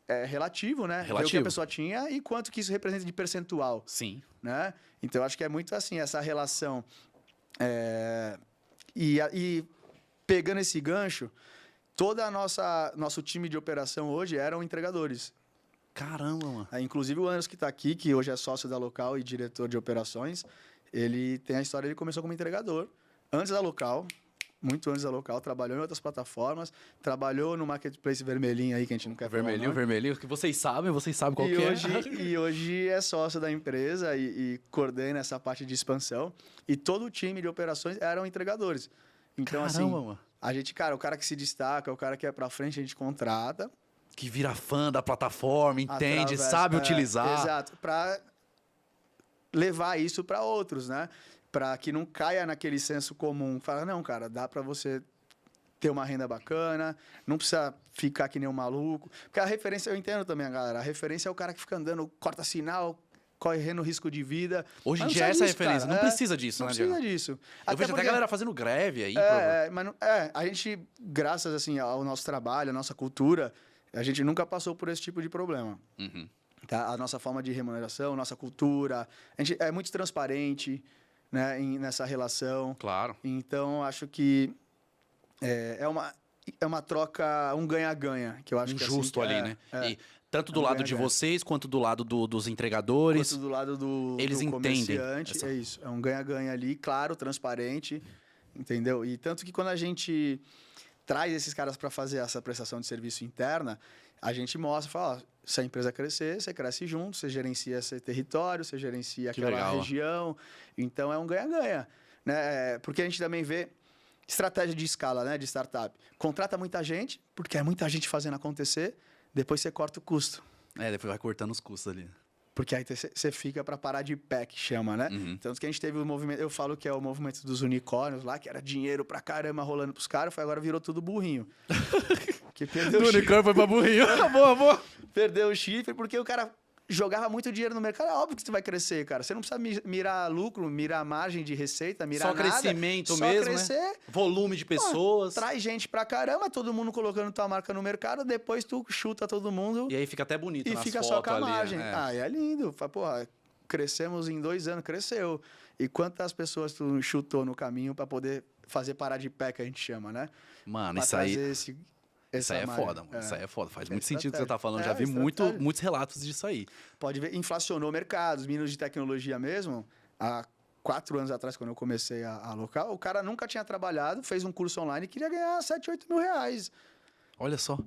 É relativo, né? Ver o que a pessoa tinha e quanto que isso representa de percentual. Sim. Né? Então, eu acho que é muito assim, essa relação. E pegando esse gancho, nosso time de operação hoje eram entregadores. Caramba, mano. Inclusive o Anderson que está aqui, que hoje é sócio da Local e diretor de operações, ele tem a história, ele começou como entregador. Antes da Local, muito antes da Local, trabalhou em outras plataformas, trabalhou no Marketplace vermelhinho aí, que a gente não quer falar. Vermelhinho, que vocês sabem qual que é. E hoje é sócio da empresa e coordena essa parte de expansão. E todo o time de operações eram entregadores. Então, caramba, assim, mano. a gente, cara, o cara que se destaca, o cara que é pra frente, a gente contrata. Que vira fã da plataforma, entende, sabe utilizar. Exato, pra levar isso para outros, né? Para que não caia naquele senso comum. Fala, não, cara, dá para você ter uma renda bacana, não precisa ficar que nem um maluco. Porque a referência, eu entendo também, galera, a referência é o cara que fica andando, corta sinal, correndo risco de vida. Hoje em dia essa é a referência, não precisa disso, né, Diego? Não precisa disso. Eu vejo até a galera fazendo greve aí. Mas a gente, graças assim, ao nosso trabalho, à nossa cultura, a gente nunca passou por esse tipo de problema. Uhum. Tá? A nossa forma de remuneração, nossa cultura, a gente é muito transparente, né, nessa relação. Claro. Então, acho que é uma troca, um ganha-ganha, que eu acho que justo assim, ali, né? E tanto do lado de vocês, quanto do lado dos entregadores. Quanto do lado do entendem comerciante. É isso. É um ganha-ganha ali, claro, transparente, entendeu? E tanto que quando a gente traz esses caras para fazer essa prestação de serviço interna, a gente mostra, fala, se a empresa crescer, você cresce junto, você gerencia esse território, você gerencia aquela região. Então, é um ganha-ganha, né? Porque a gente também vê estratégia de escala, né, de startup. Contrata muita gente, porque é muita gente fazendo acontecer, depois você corta o custo. Depois vai cortando os custos ali. Porque aí você fica para parar de pé, que chama, né? Uhum. Tanto que a gente teve o movimento, eu falo que é o movimento dos unicórnios lá, que era dinheiro pra caramba rolando pros caras, agora virou tudo burrinho. Que perdeu o unicórnio foi pra burrinho. Boa. Perdeu o chifre porque o cara jogava muito dinheiro no mercado. É óbvio que você vai crescer, cara. Você não precisa mirar lucro, mirar margem de receita, mirar só nada. Crescimento só mesmo, crescer. Né? Volume de pessoas. Traz gente pra caramba, todo mundo colocando tua marca no mercado, depois tu chuta todo mundo. E aí fica até bonito e nas fica fotos só com a ali, margem. É lindo. Fala, porra, crescemos em 2 anos, cresceu. E quantas pessoas tu chutou no caminho pra poder fazer parar de pé, que a gente chama, né? Mano, pra isso aí... Isso aí é foda, mano. Isso aí é foda. Faz muito sentido o que você tá falando. É, já vi muitos relatos disso aí. Pode ver, inflacionou o mercado. Os meninos de tecnologia mesmo, há 4 anos atrás, quando eu comecei a Local, o cara nunca tinha trabalhado, fez um curso online e queria ganhar 7, 8 mil reais. Olha só.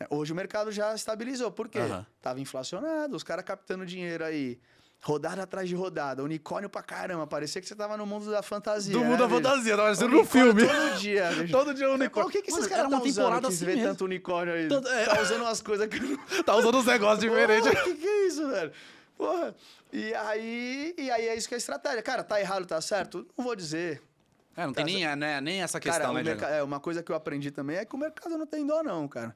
Hoje o mercado já estabilizou. Por quê? Tava inflacionado, os caras captando dinheiro aí Rodada atrás de rodada, unicórnio pra caramba. Parecia que você tava no mundo da fantasia. Do mundo da bicho? fantasia, tava parecendo no filme. Todo dia, bicho. Todo dia um unicórnio. O que esses Mano, caras era uma estão usando temporada que assim vê mesmo. tanto unicórnio aí? É. Tá usando umas coisas que... Tá usando uns negócios diferentes. Porra, que é isso, velho? Porra. E aí é isso que é a estratégia. Cara, tá errado, tá certo? Não vou dizer. Não tem nem essa questão, Cara, né, Diego? uma coisa que eu aprendi também é que o mercado não tem dó, não, cara.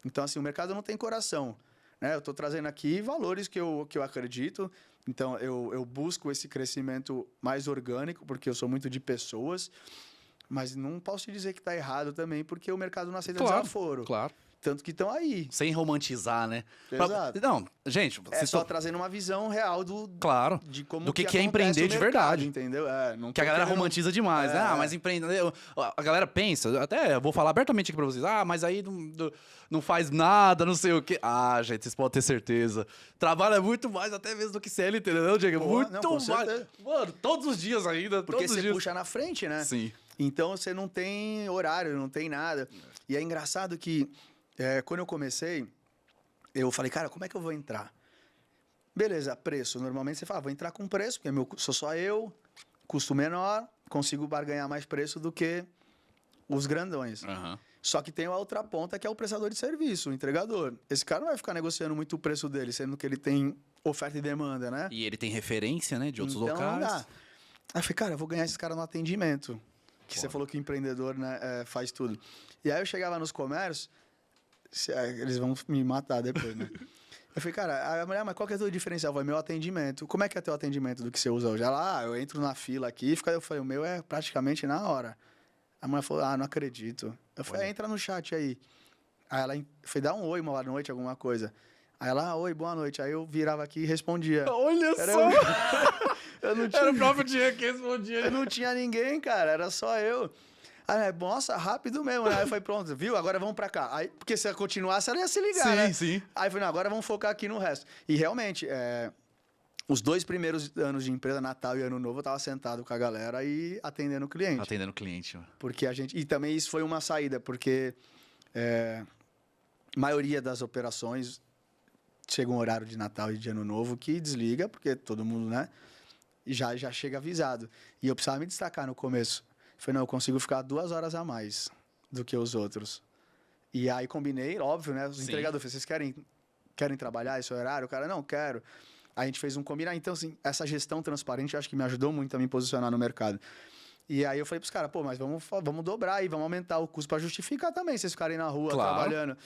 Então, assim, o mercado não tem coração. Né? Eu tô trazendo aqui valores que eu acredito. Então, eu busco esse crescimento mais orgânico, porque eu sou muito de pessoas. Mas não posso te dizer que tá errado também, porque o mercado não aceita desaforo. Claro. Tanto que estão aí. Sem romantizar, né? Exato. Não, gente... É só trazendo uma visão real Claro. de como do que é acontece empreender o de mercado, verdade. Entendeu? Não Que a galera querendo... romantiza demais, né? Mas empreender... A galera pensa, até eu vou falar abertamente aqui pra vocês, mas aí não faz nada, não sei o quê. Gente, vocês podem ter certeza. Trabalha muito mais até mesmo do que CLT, não, Diego? Muito não, com mais. certeza. Mano, todos os dias ainda, Porque todos os você dias. puxa na frente, né? Sim. Então, você não tem horário, não tem nada. E é engraçado que, quando eu comecei, eu falei, cara, como é que eu vou entrar? Beleza, preço. Normalmente você fala, vou entrar com preço, porque sou só eu, custo menor, consigo barganhar mais preço do que os grandões. Uhum. Só que tem a outra ponta, que é o prestador de serviço, o entregador. Esse cara não vai ficar negociando muito o preço dele, sendo que ele tem oferta e demanda, né? E ele tem referência, né, de outros Então, locais. Aí eu falei, cara, eu vou ganhar esse cara no atendimento. Que você falou que o empreendedor, né, faz tudo. E aí eu chegava nos comércios, eles vão me matar depois, né? Eu falei, cara, a mulher, mas qual que é o teu diferencial? Vai, meu atendimento. Como é que é teu atendimento do que você usa hoje? Ela, eu entro na fila aqui, eu falei, o meu é praticamente na hora. A mulher falou, não acredito. Eu falei, entra no chat aí. Aí ela foi dar um oi, uma boa noite, alguma coisa. Aí ela, oi, boa noite. Aí eu virava aqui e respondia. Olha só! Eu não tinha... Era o próprio dia que respondia. Eu não tinha ninguém, cara, era só eu. Aí, nossa, rápido mesmo, né? Aí eu falei, pronto, viu? Agora vamos pra cá. Aí, porque se ela continuasse, ela ia se ligar, né? Sim. Aí eu falei, não, agora vamos focar aqui no resto. E realmente, os 2 primeiros anos de empresa, Natal e Ano Novo, eu tava sentado com a galera e atendendo o cliente. Atendendo o cliente. Mano. Porque a gente... E também isso foi uma saída, porque a maioria das operações chega um horário de Natal e de Ano Novo que desliga, porque todo mundo, né? Já chega avisado. E eu precisava me destacar no começo. Falei, não, eu consigo ficar 2 horas a mais do que os outros. E aí combinei, óbvio, né? Os entregadores, vocês querem trabalhar esse horário? O cara, não, quero. Aí a gente fez um combinar. Então, assim, essa gestão transparente, eu acho que me ajudou muito a me posicionar no mercado. E aí eu falei pros caras, mas vamos dobrar aí, vamos aumentar o custo para justificar também, vocês ficarem na rua trabalhando.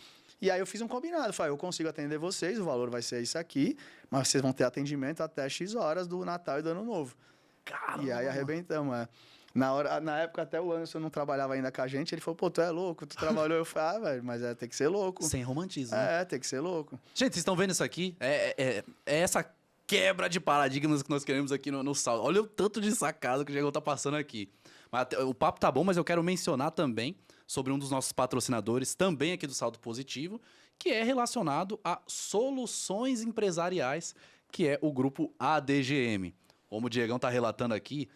E aí eu fiz um combinado, falei, eu consigo atender vocês, o valor vai ser isso aqui, mas vocês vão ter atendimento até X horas do Natal e do Ano Novo. Caramba. E aí arrebentamos, Na época, até o Anderson não trabalhava ainda com a gente, ele falou, tu é louco, tu trabalhou. Eu falei, velho, mas tem que ser louco. Sem romantismo. Né? Tem que ser louco. Gente, vocês estão vendo isso aqui? É essa quebra de paradigmas que nós queremos aqui no Salto. Olha o tanto de sacada que o Diego tá passando aqui. Mas o papo tá bom, mas eu quero mencionar também sobre um dos nossos patrocinadores, também aqui do Salto Positivo, que é relacionado a soluções empresariais, que é o grupo ADGM. Como o Diegão tá relatando aqui,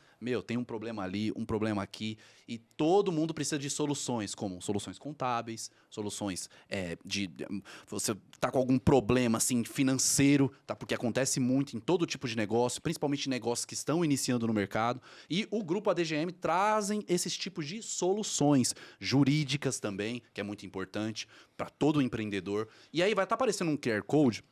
tem um problema ali, um problema aqui, e todo mundo precisa de soluções, como soluções contábeis, soluções você tá com algum problema, assim, financeiro, tá? Porque acontece muito em todo tipo de negócio, principalmente negócios que estão iniciando no mercado, e o Grupo ADGM trazem esses tipos de soluções jurídicas também, que é muito importante para todo empreendedor. E aí vai estar aparecendo um QR Code,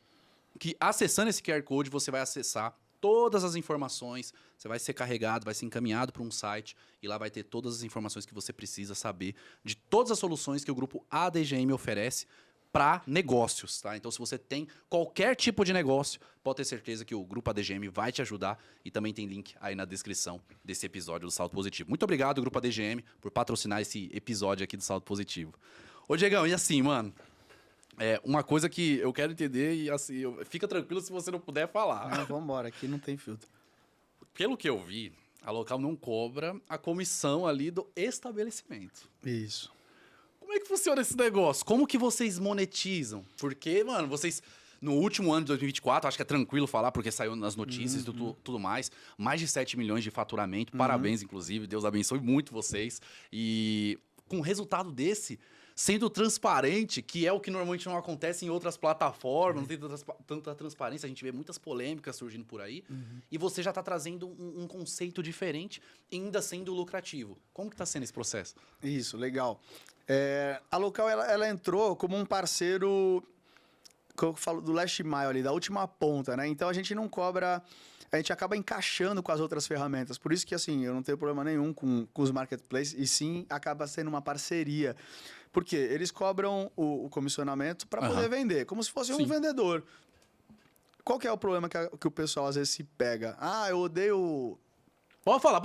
que acessando esse QR Code você vai acessar todas as informações, você vai ser carregado, vai ser encaminhado para um site e lá vai ter todas as informações que você precisa saber de todas as soluções que o grupo ADGM oferece para negócios, tá? Então, se você tem qualquer tipo de negócio, pode ter certeza que o grupo ADGM vai te ajudar e também tem link aí na descrição desse episódio do Salto Positivo. Muito obrigado, grupo ADGM, por patrocinar esse episódio aqui do Salto Positivo. Ô, Diegão, e assim, mano... uma coisa que eu quero entender e assim, fica tranquilo se você não puder falar. Não, vamos embora, aqui não tem filtro. Pelo que eu vi, a Local não cobra a comissão ali do estabelecimento. Isso. Como é que funciona esse negócio? Como que vocês monetizam? Porque, mano, vocês... No último ano de 2024, acho que é tranquilo falar, porque saiu nas notícias e tudo mais, mais de 7 milhões de faturamento. Parabéns, inclusive. Deus abençoe muito vocês. E com um resultado desse... sendo transparente, que é o que normalmente não acontece em outras plataformas, não tem tanta transparência, a gente vê muitas polêmicas surgindo por aí, e você já está trazendo um conceito diferente, ainda sendo lucrativo. Como que está sendo esse processo? Isso, legal. A Local, ela entrou como um parceiro, como eu falo, do last mile ali, da última ponta, né? Então, a gente não cobra... A gente acaba encaixando com as outras ferramentas. Por isso que, assim, eu não tenho problema nenhum com os marketplaces, e sim, acaba sendo uma parceria. Porque eles cobram o comissionamento para poder vender, como se fosse um vendedor. Qual que é o problema que o pessoal às vezes se pega? Ah, eu odeio... Pode falar.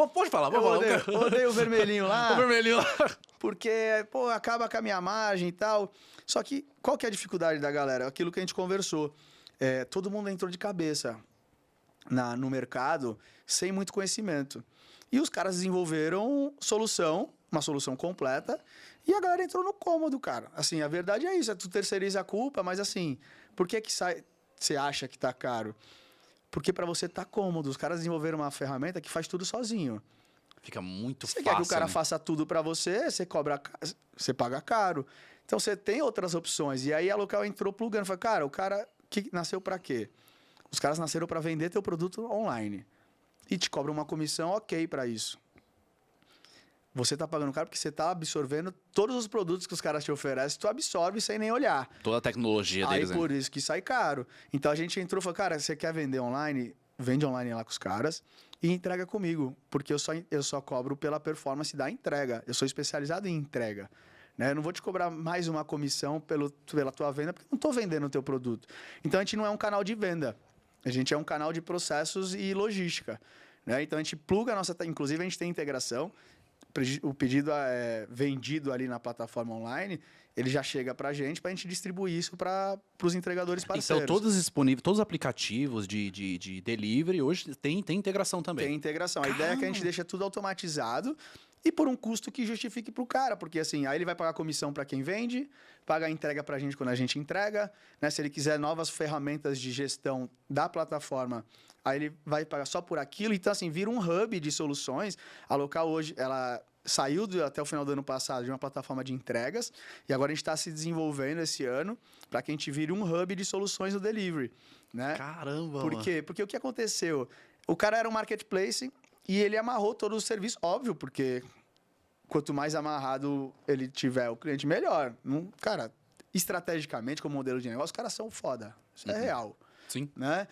Eu odeio o vermelhinho lá. O vermelhinho lá. Porque, pô, acaba com a minha margem e tal. Só que, qual que é a dificuldade da galera? Aquilo que a gente conversou. Todo mundo entrou de cabeça no mercado sem muito conhecimento. E os caras desenvolveram uma solução completa, e a galera entrou no cômodo, cara. Assim, a verdade é isso, tu terceiriza a culpa, mas assim, por que você acha que tá caro? Porque para você tá cômodo. Os caras desenvolveram uma ferramenta que faz tudo sozinho. Fica muito fácil. Você quer que o cara faça tudo para você, você paga caro. Então você tem outras opções. E aí a Local entrou plugando, falou, cara, o cara que nasceu para quê? Os caras nasceram para vender teu produto online. E te cobram uma comissão ok para isso. Você tá pagando caro porque você tá absorvendo todos os produtos que os caras te oferecem, tu absorve sem nem olhar. Toda a tecnologia deles, aí por isso que sai caro. Então a gente entrou e falou, cara, você quer vender online? Vende online lá com os caras e entrega comigo. Porque eu só cobro pela performance da entrega. Eu sou especializado em entrega. Né? Eu não vou te cobrar mais uma comissão pela tua venda, porque eu não estou vendendo o teu produto. Então a gente não é um canal de venda. A gente é um canal de processos e logística. Né? Então a gente pluga a nossa... Inclusive a gente tem integração. O pedido é vendido ali na plataforma online, ele já chega para a gente distribuir isso para os entregadores parceiros. Então, todos os aplicativos de delivery hoje tem integração também. Tem integração. Caramba. A ideia é que a gente deixa tudo automatizado e por um custo que justifique para o cara, porque assim, aí ele vai pagar comissão para quem vende, paga a entrega para a gente quando a gente entrega, né? Se ele quiser novas ferramentas de gestão da plataforma, aí ele vai pagar só por aquilo. Então, assim, vira um hub de soluções. A Local hoje, ela saiu até o final do ano passado de uma plataforma de entregas e agora a gente está se desenvolvendo esse ano para que a gente vire um hub de soluções no delivery, né? Caramba! Por quê? Porque o que aconteceu? O cara era um marketplace e ele amarrou todo o serviço, óbvio, porque quanto mais amarrado ele tiver o cliente, melhor. Cara, estrategicamente, como modelo de negócio, os caras são foda. Isso é real. Sim. Né?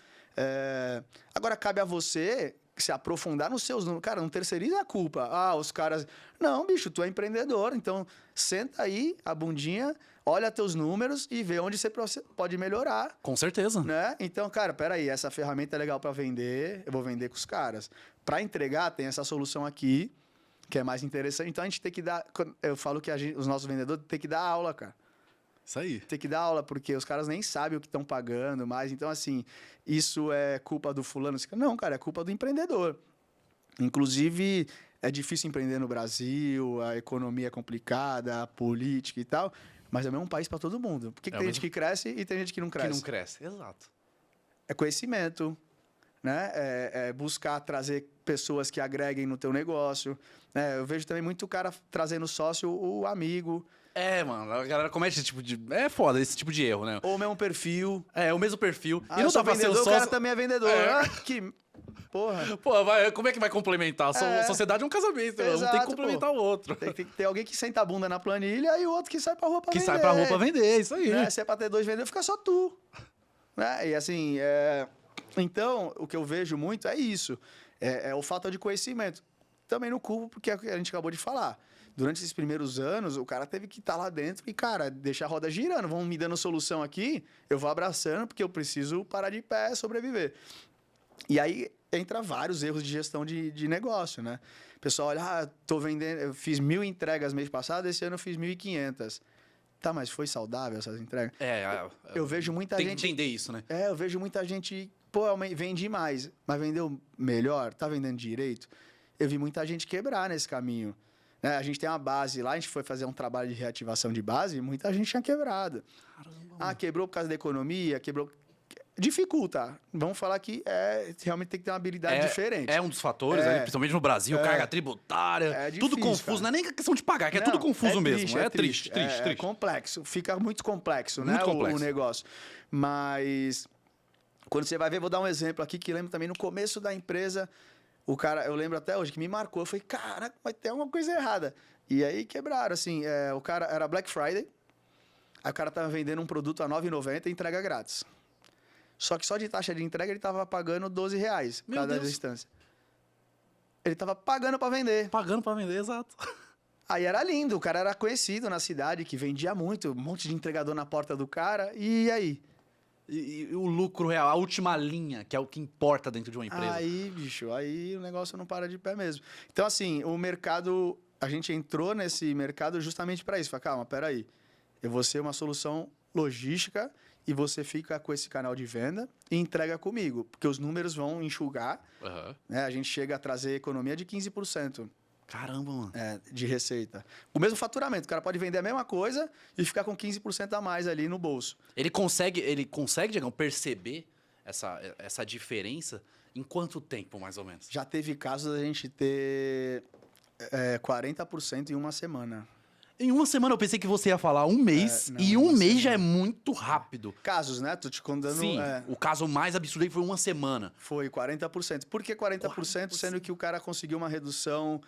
Agora, cabe a você se aprofundar nos seus números. Cara, não terceiriza a culpa. Ah, os caras... Não, bicho, tu é empreendedor. Então, senta aí, a bundinha, olha teus números e vê onde você pode melhorar. Com certeza. Né? Então, cara, peraí, essa ferramenta é legal para vender, eu vou vender com os caras. Para entregar, tem essa solução aqui, que é mais interessante. Então, a gente tem que dar... Eu falo que os nossos vendedores têm que dar aula, cara. Isso aí. Tem que dar aula, porque os caras nem sabem o que estão pagando mais. Então, assim, isso é culpa do fulano? Não, cara, é culpa do empreendedor. Inclusive, é difícil empreender no Brasil, a economia é complicada, a política e tal, mas é o mesmo país para todo mundo. Por que tem gente que cresce e tem gente que não cresce? Que não cresce, exato. É conhecimento, né? É buscar trazer pessoas que agreguem no teu negócio. Eu vejo também muito cara trazendo sócio, o amigo. Mano, a galera comete esse tipo de... É foda esse tipo de erro, né? Ou o mesmo perfil. O mesmo perfil. E não dá pra ser o cara também é vendedor. Que... Porra. Pô, como é que vai complementar? A sociedade é um casamento. Exato, um tem que complementar o outro. Tem que ter alguém que senta a bunda na planilha e o outro que sai pra rua pra vender. Que sai pra rua pra vender, isso aí. Né? Se é pra ter 2 vendedores, fica só tu. Né? E assim, então, o que eu vejo muito é isso. É o falta de conhecimento. Também no culpo, porque a gente acabou de falar. Durante esses primeiros anos, o cara teve que estar lá dentro e, cara, deixar a roda girando. Vão me dando solução aqui, eu vou abraçando, porque eu preciso parar de pé, sobreviver. E aí entra vários erros de gestão de negócio, né? O pessoal olha, tô vendendo, eu fiz 1.000 entregas mês passado, esse ano eu fiz 1.500. Tá, mas foi saudável essas entregas? Eu vejo muita gente... Tem que entender isso, né? Eu vejo muita gente... Pô, vendi mais, mas vendeu melhor? Tá vendendo direito? Eu vi muita gente quebrar nesse caminho. A gente tem uma base lá, a gente foi fazer um trabalho de reativação de base e muita gente tinha quebrado. Caramba. Quebrou por causa da economia, quebrou... dificulta. Vamos falar que realmente tem que ter uma habilidade diferente. É um dos fatores, né? Principalmente no Brasil, carga tributária, tudo difícil, confuso. cara. Não é nem questão de pagar, que é tudo confuso mesmo. É triste. É complexo. Fica muito complexo, Muito né? complexo. O negócio. Mas quando você vai ver, vou dar um exemplo aqui que lembro também no começo da empresa, o cara, eu lembro até hoje, que me marcou. Eu falei, cara, vai ter alguma coisa errada. E aí quebraram, assim, o cara era Black Friday, aí o cara tava vendendo um produto a R$ 9,90 e entrega grátis. Só que só de taxa de entrega ele tava pagando R$ 12 por causa da distância. Ele tava pagando para vender. Pagando para vender, exato. Aí era lindo, o cara era conhecido na cidade, que vendia muito, um monte de entregador na porta do cara, e aí? E o lucro real, a última linha, que é o que importa dentro de uma empresa. Aí, bicho, aí o negócio não para de pé mesmo. Então, assim, o mercado, a gente entrou nesse mercado justamente para isso. Falei, calma, peraí, eu vou ser uma solução logística e você fica com esse canal de venda e entrega comigo, porque os números vão enxugar, né? A gente chega a trazer economia de 15%. Caramba, mano. De receita. O mesmo faturamento. O cara pode vender a mesma coisa e ficar com 15% a mais ali no bolso. Ele consegue, Diegão, perceber essa diferença em quanto tempo, mais ou menos? Já teve casos da gente ter 40% em uma semana. Em uma semana eu pensei que você ia falar um mês, não, e um mês já é muito rápido. Casos, né? Tô te contando. Sim, o caso mais absurdo aí foi uma semana. Foi 40%. Por que 40%? Sendo que o cara conseguiu uma redução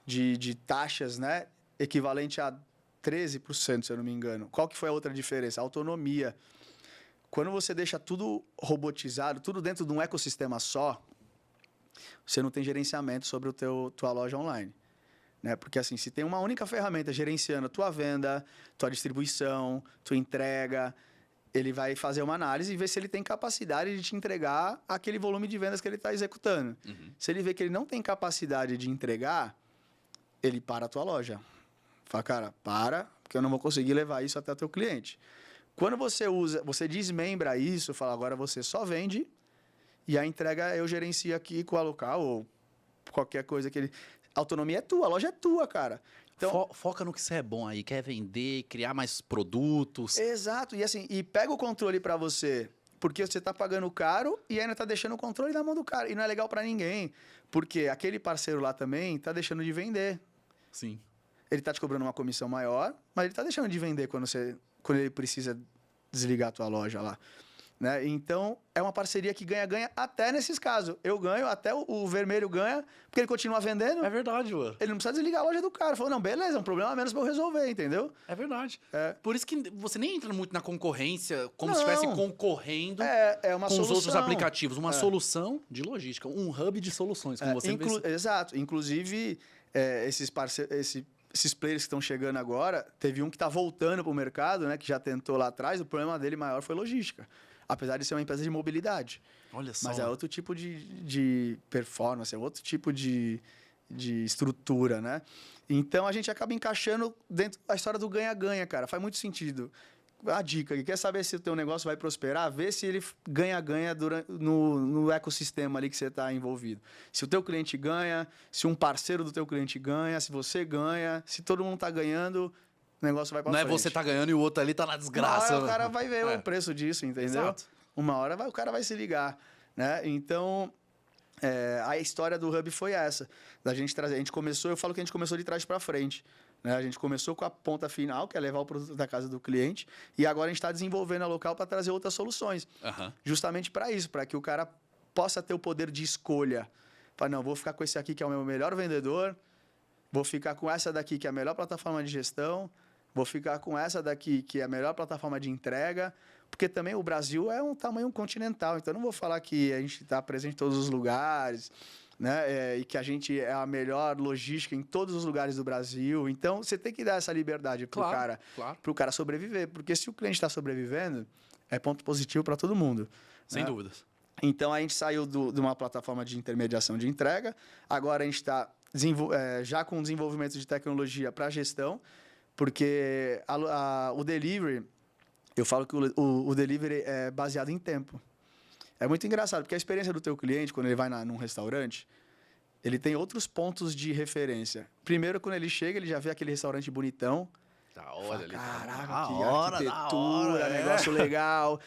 de taxas, né? Equivalente a 13%, se eu não me engano. Qual que foi a outra diferença? A autonomia. Quando você deixa tudo robotizado, tudo dentro de um ecossistema só, você não tem gerenciamento sobre tua loja online. Né? Porque assim, se tem uma única ferramenta gerenciando tua venda, tua distribuição, tua entrega, ele vai fazer uma análise e ver se ele tem capacidade de te entregar aquele volume de vendas que ele está executando. Se ele vê que ele não tem capacidade de entregar, ele para a tua loja. Fala, cara, porque eu não vou conseguir levar isso até o teu cliente. Quando você desmembra isso, fala, agora você só vende e a entrega eu gerencio aqui com a local ou qualquer coisa que ele... A autonomia é tua, a loja é tua, cara. Então, foca no que você é bom aí, quer vender, criar mais produtos. Exato, e assim, pega o controle para você, porque você tá pagando caro e ainda tá deixando o controle na mão do cara. E não é legal para ninguém, porque aquele parceiro lá também tá deixando de vender. Sim. Ele tá te cobrando uma comissão maior, mas ele tá deixando de vender quando ele precisa desligar a tua loja lá. Né? Então, é uma parceria que ganha-ganha até nesses casos. Eu ganho, até o vermelho ganha, porque ele continua vendendo. É verdade, mano. Ele não precisa desligar a loja do cara. Falou, não, beleza, é um problema a menos pra eu resolver, entendeu? É verdade. Por isso que você nem entra muito na concorrência, como Não. se estivesse concorrendo uma com solução. os outros aplicativos. Uma solução de logística, um hub de soluções, como você disse. Exato. Inclusive, esses players que estão chegando agora, teve um que está voltando para o mercado, né, que já tentou lá atrás, o problema dele maior foi logística. Apesar de ser uma empresa de mobilidade. Olha só. Mas é outro tipo de performance, é outro tipo de estrutura, né? Então, a gente acaba encaixando dentro da história do ganha-ganha, cara. Faz muito sentido. A dica, quer saber se o teu negócio vai prosperar? Vê se ele ganha-ganha no ecossistema ali que você está envolvido. Se o teu cliente ganha, se um parceiro do teu cliente ganha, se você ganha, se todo mundo está ganhando... O negócio vai pra frente. Não é você tá ganhando e o outro ali tá na desgraça. Uma hora o cara vai ver o preço disso, entendeu? Exato. Uma hora o cara vai se ligar, né? Então, a história do Hub foi essa. Da gente trazer, a gente começou, eu falo que a gente começou de trás para frente. Né? A gente começou com a ponta final, que é levar o produto da casa do cliente, e agora a gente está desenvolvendo a local para trazer outras soluções. Justamente para isso, para que o cara possa ter o poder de escolha. Fala, não, vou ficar com esse aqui que é o meu melhor vendedor, vou ficar com essa daqui que é a melhor plataforma de gestão, vou ficar com essa daqui, que é a melhor plataforma de entrega, porque também o Brasil é um tamanho continental, então eu não vou falar que a gente está presente em todos os lugares, né? E que a gente é a melhor logística em todos os lugares do Brasil. Então, você tem que dar essa liberdade pro cara sobreviver, porque se o cliente está sobrevivendo, é ponto positivo para todo mundo. Sem dúvidas. Então, a gente saiu de uma plataforma de intermediação de entrega, agora a gente está já com desenvolvimento de tecnologia para gestão, porque o delivery, eu falo que o delivery é baseado em tempo. É muito engraçado, porque a experiência do teu cliente, quando ele vai num restaurante, ele tem outros pontos de referência. Primeiro, quando ele chega, ele já vê aquele restaurante bonitão. Da hora ali. Caraca, que arquitetura, negócio legal.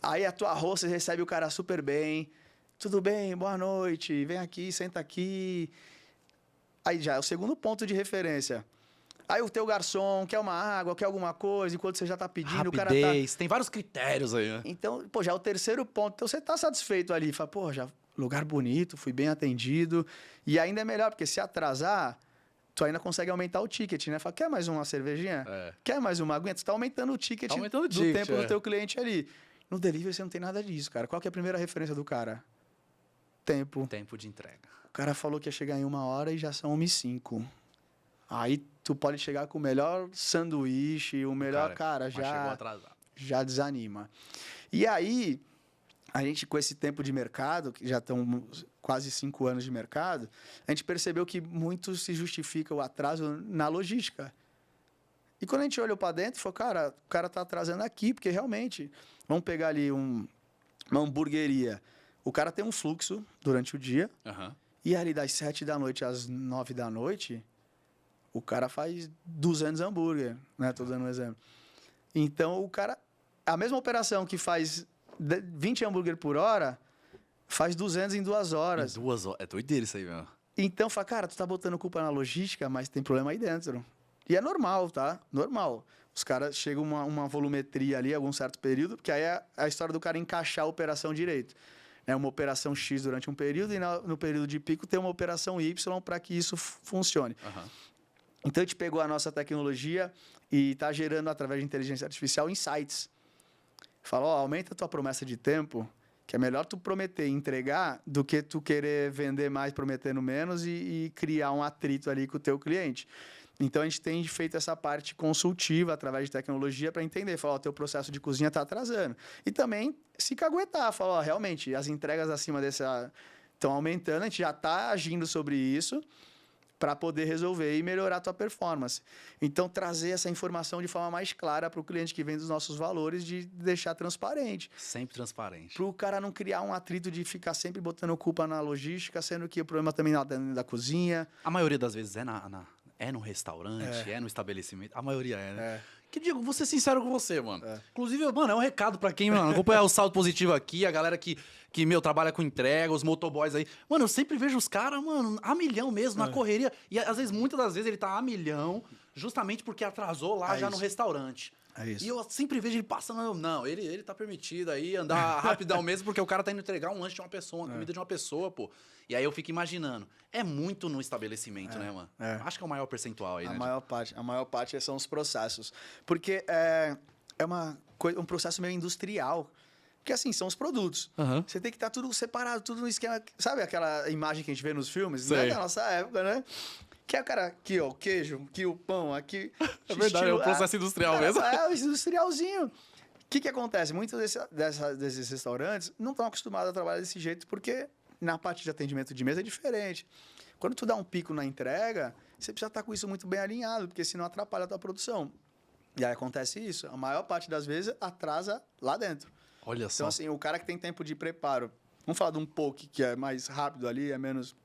Aí a tua host recebe o cara super bem. Tudo bem, boa noite, vem aqui, senta aqui. Aí já é o segundo ponto de referência. Aí o teu garçom quer uma água, quer alguma coisa, enquanto você já tá pedindo, Rapidez, o cara tá... tem vários critérios aí, né? Então, pô, já é o terceiro ponto. Então você tá satisfeito ali, fala, pô, já lugar bonito, fui bem atendido. E ainda é melhor, porque se atrasar, tu ainda consegue aumentar o ticket, né? Fala, quer mais uma cervejinha? É. Quer mais uma aguinha? Tu tá aumentando o ticket, Tá aumentando o do ticket, tempo do teu cliente ali. No delivery você não tem nada disso, cara. Qual que é a primeira referência do cara? Tempo. Tempo de entrega. O cara falou que ia chegar em 1 hora e já são 1h05. Aí tu pode chegar com o melhor sanduíche, o melhor, cara, mas chegou já, atrasado. já desanima. E aí, a gente com esse tempo de mercado, que já estão quase 5 anos de mercado, a gente percebeu que muito se justifica o atraso na logística. E quando a gente olhou para dentro, falou, cara, o cara tá atrasando aqui, porque realmente, vamos pegar ali uma hamburgueria. O cara tem um fluxo durante o dia, Aham. e ali das 7 da noite às 9 da noite, o cara faz 200 hambúrguer, né? Tô dando um exemplo. Então, o cara... A mesma operação que faz 20 hambúrguer por hora, faz 200 em 2 horas. Em 2 horas. É doideira isso aí, meu. Então, fala, cara, tu tá botando culpa na logística, mas tem problema aí dentro. E é normal, tá? Normal. Os caras chegam uma volumetria ali, algum certo período, porque aí é a história do cara encaixar a operação direito. É uma operação X durante um período e no período de pico tem uma operação Y para que isso funcione. Aham. Então, a gente pegou a nossa tecnologia e está gerando, através de inteligência artificial, insights. Fala, ó, aumenta a tua promessa de tempo, que é melhor tu prometer e entregar do que tu querer vender mais prometendo menos e criar um atrito ali com o teu cliente. Então, a gente tem feito essa parte consultiva através de tecnologia para entender. Falar, ó, teu processo de cozinha está atrasando. E também se caguetar. Falar, ó, realmente, as entregas acima dessa estão aumentando, a gente já está agindo sobre isso para poder resolver e melhorar a tua performance. Então, trazer essa informação de forma mais clara para o cliente que vem dos nossos valores, de deixar transparente. Sempre transparente. Para o cara não criar um atrito de ficar sempre botando culpa na logística, sendo que o problema também é dentro da cozinha. A maioria das vezes é no restaurante, é no estabelecimento. A maioria é, né? É. Que digo, vou ser sincero com você, mano. Inclusive, mano, é um recado pra quem, mano, acompanhar o Saldo Positivo aqui, a galera que meu, trabalha com entrega, os motoboys aí. Mano, eu sempre vejo os caras, mano, a milhão mesmo, na correria. E às vezes, muitas das vezes, ele tá a milhão, justamente porque atrasou lá já no restaurante. É isso. E eu sempre vejo ele passando. Não, ele tá permitido aí andar rapidão mesmo, porque o cara tá indo entregar um lanche de uma pessoa, uma comida de uma pessoa, pô. E aí eu fico imaginando. É muito no estabelecimento, né, mano? é. Acho que é o maior percentual aí, A né? maior parte são os processos. Porque é um processo meio industrial. Porque, assim, são os produtos. Aham. Você tem que estar tudo separado, tudo no esquema. Sabe aquela imagem que a gente vê nos filmes? Sei. Né? Da nossa época, né? Que é o cara aqui, ó, o queijo, aqui o pão, aqui... É verdade, é um processo industrial mesmo. É, o industrialzinho. O que acontece? Muitos desses restaurantes não estão acostumados a trabalhar desse jeito, porque na parte de atendimento de mesa é diferente. Quando tu dá um pico na entrega, você precisa estar com isso muito bem alinhado, porque senão atrapalha a tua produção. E aí acontece isso. A maior parte das vezes atrasa lá dentro. Olha só. Então, assim, o cara que tem tempo de preparo... Vamos falar de um poke que é mais rápido ali, é menos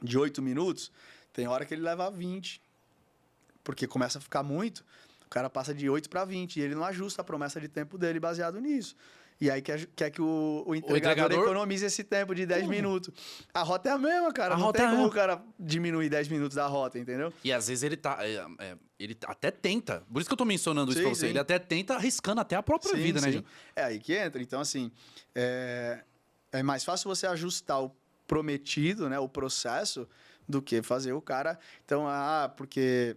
de 8 minutos. Tem hora que ele leva 20. Porque começa a ficar muito. O cara passa de 8 para 20 e ele não ajusta a promessa de tempo dele baseado nisso. E aí quer que o entregador economize esse tempo de 10 minutos. A rota é a mesma, cara. Não tem como o cara diminuir 10 minutos da rota, entendeu? E às vezes ele tá. Ele até tenta. Por isso que eu tô mencionando isso pra você. Sim. Ele até tenta arriscando até a própria vida, né, sim. Gil? É aí que entra. Então, assim, é mais fácil você ajustar o prometido, né, o processo, do que fazer o cara... Então, porque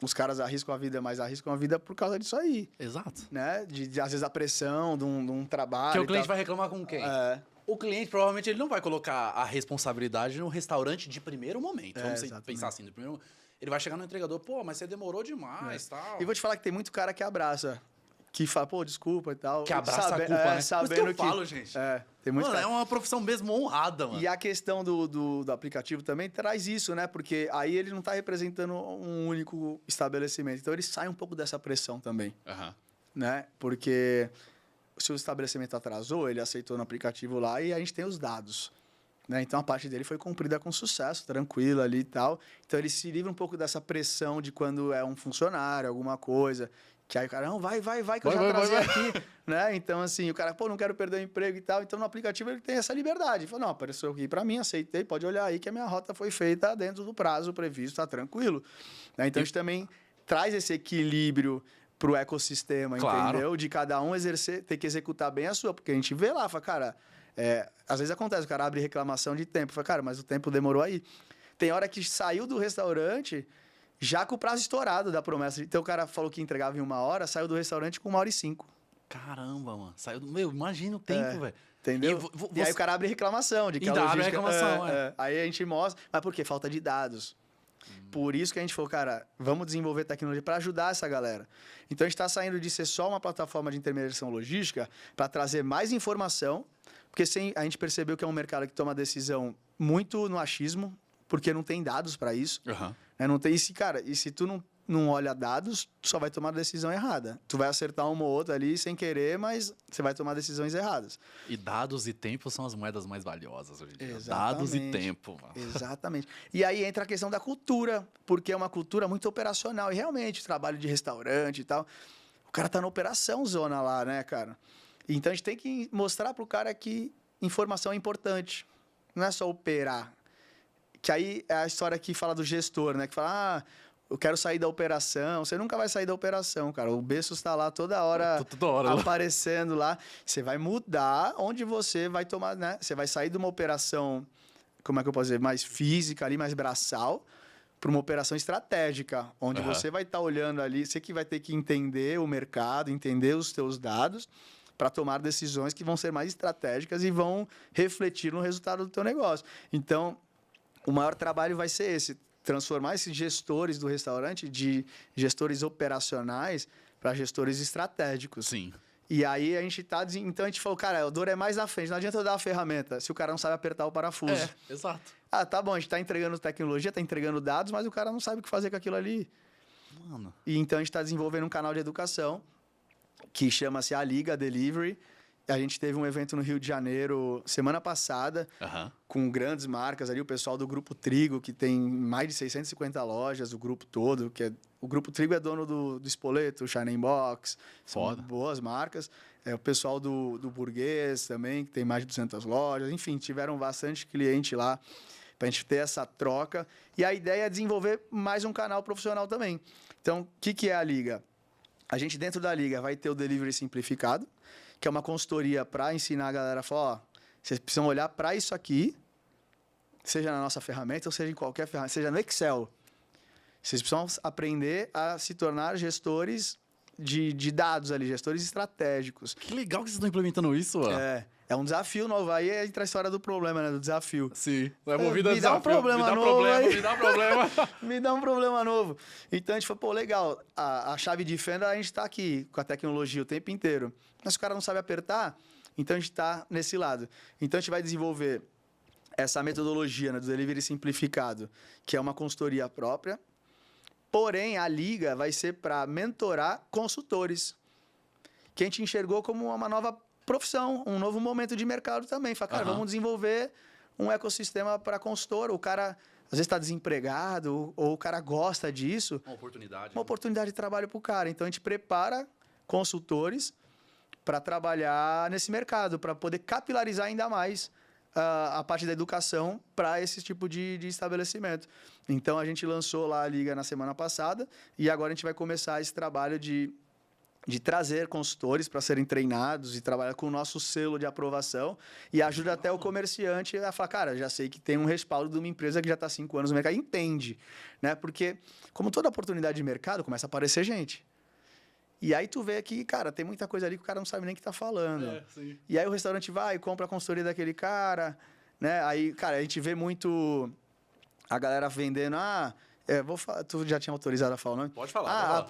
os caras arriscam a vida, mas arriscam a vida por causa disso aí. Exato. Né? Às vezes, a pressão de um trabalho. Porque o cliente vai reclamar com quem? É. O cliente, provavelmente, ele não vai colocar a responsabilidade no restaurante de primeiro momento. Vamos exatamente. pensar assim, de primeiro momento. Ele vai chegar no entregador, pô, mas você demorou demais e tal. E vou te falar que tem muito cara que abraça. Que fala, pô, desculpa e tal. Que abraça a culpa, né? Sabendo Por isso que eu falo, gente. Tem muito Mano, cara. é uma profissão mesmo honrada, mano. E a questão do aplicativo também traz isso, né? Porque aí ele não está representando um único estabelecimento. Então, ele sai um pouco dessa pressão também, Aham. né? Porque se o estabelecimento atrasou, ele aceitou no aplicativo lá e a gente tem os dados, né? Então, a parte dele foi cumprida com sucesso, tranquila ali e tal. Então, ele se livra um pouco dessa pressão de quando é um funcionário, alguma coisa, Que aí o cara, não, vai, que eu já trazia aqui, né? Então, assim, o cara, pô, não quero perder o emprego e tal. Então, no aplicativo, ele tem essa liberdade. Ele falou, não, apareceu aqui pra mim, aceitei, pode olhar aí que a minha rota foi feita dentro do prazo previsto, tá tranquilo. Né? Então, a gente também traz esse equilíbrio pro ecossistema, entendeu? De cada um exercer, ter que executar bem a sua. Porque a gente vê lá, fala, cara, às vezes acontece, o cara abre reclamação de tempo. Fala, cara, mas o tempo demorou aí. Tem hora que saiu do restaurante... Já com o prazo estourado da promessa. Então, o cara falou que entregava em 1 hora, saiu do restaurante com 1h05. Caramba, mano. Saiu do... Meu, imagina o tempo, velho. Entendeu? E aí o cara abre reclamação. De que ainda abre reclamação, Aí a gente mostra. Mas por quê? Falta de dados. Por isso que a gente falou, cara, vamos desenvolver tecnologia para ajudar essa galera. Então, a gente está saindo de ser só uma plataforma de intermediação logística para trazer mais informação. Porque a gente percebeu que é um mercado que toma decisão muito no achismo, porque não tem dados para isso. Não tem e se tu não olha dados, tu só vai tomar a decisão errada. Tu vai acertar uma ou outra ali sem querer, mas você vai tomar decisões erradas. E dados e tempo são as moedas mais valiosas hoje em dia. Dados e tempo. Mano. Exatamente. E aí entra a questão da cultura, porque é uma cultura muito operacional. E realmente, trabalho de restaurante e tal, o cara tá na operação zona lá, né, cara? Então a gente tem que mostrar pro cara que informação é importante. Não é só operar. Que aí é a história que fala do gestor, né? Que fala, eu quero sair da operação. Você nunca vai sair da operação, cara. O Bezos está lá toda hora aparecendo lá. Você vai mudar onde você vai tomar, né? Você vai sair de uma operação, como é que eu posso dizer, mais física ali, mais braçal, para uma operação estratégica, onde você vai estar olhando ali, você que vai ter que entender o mercado, entender os teus dados, para tomar decisões que vão ser mais estratégicas e vão refletir no resultado do teu negócio. Então, o maior trabalho vai ser esse, transformar esses gestores do restaurante de gestores operacionais para gestores estratégicos. Sim. E aí a gente tá... Então a gente falou, cara, o dor é mais na frente. Não adianta eu dar uma ferramenta se o cara não sabe apertar o parafuso. Exato. Tá bom, a gente tá entregando tecnologia, tá entregando dados, mas o cara não sabe o que fazer com aquilo ali. Mano. E então a gente tá desenvolvendo um canal de educação que chama-se A Liga Delivery. A gente teve um evento no Rio de Janeiro semana passada, com grandes marcas ali, o pessoal do Grupo Trigo, que tem mais de 650 lojas, o grupo todo, o Grupo Trigo é dono do Spoleto, Shining Box, são boas marcas. O pessoal do Burguês também, que tem mais de 200 lojas. Enfim, tiveram bastante cliente lá para a gente ter essa troca. E a ideia é desenvolver mais um canal profissional também. Então, o que é a Liga? A gente, dentro da Liga, vai ter o Delivery Simplificado, que é uma consultoria para ensinar a galera a falar, ó, vocês precisam olhar para isso aqui, seja na nossa ferramenta ou seja em qualquer ferramenta, seja no Excel. Vocês precisam aprender a se tornar gestores de dados ali, gestores estratégicos. Que legal que vocês estão implementando isso, ó. É um desafio novo. Aí entra a história do problema, né? Do desafio. Sim. Me dá um problema novo. Me dá um problema. Me dá um problema novo. Então a gente falou, pô, legal. A chave de fenda, a gente está aqui com a tecnologia o tempo inteiro. Mas se o cara não sabe apertar, então a gente está nesse lado. Então a gente vai desenvolver essa metodologia, né, do delivery simplificado, que é uma consultoria própria. Porém, a Liga vai ser para mentorar consultores, que a gente enxergou como uma nova profissão, um novo momento de mercado também. Fala, cara, vamos desenvolver um ecossistema para consultor. O cara, às vezes, está desempregado, ou o cara gosta disso. Uma oportunidade. Uma oportunidade de trabalho para o cara. Então, a gente prepara consultores para trabalhar nesse mercado, para poder capilarizar ainda mais a parte da educação para esse tipo de estabelecimento. Então, a gente lançou lá a Liga na semana passada e agora a gente vai começar esse trabalho de trazer consultores para serem treinados e trabalhar com o nosso selo de aprovação e ajuda até o comerciante a falar, cara, já sei que tem um respaldo de uma empresa que já está há 5 anos no mercado, entende, né? Porque, como toda oportunidade de mercado, começa a aparecer gente. E aí tu vê que, cara, tem muita coisa ali que o cara não sabe nem o que tá falando. Sim. E aí o restaurante vai e compra a consultoria daquele cara, né? Aí, cara, a gente vê muito a galera vendendo, tu já tinha autorizado a falar o nome? Pode falar.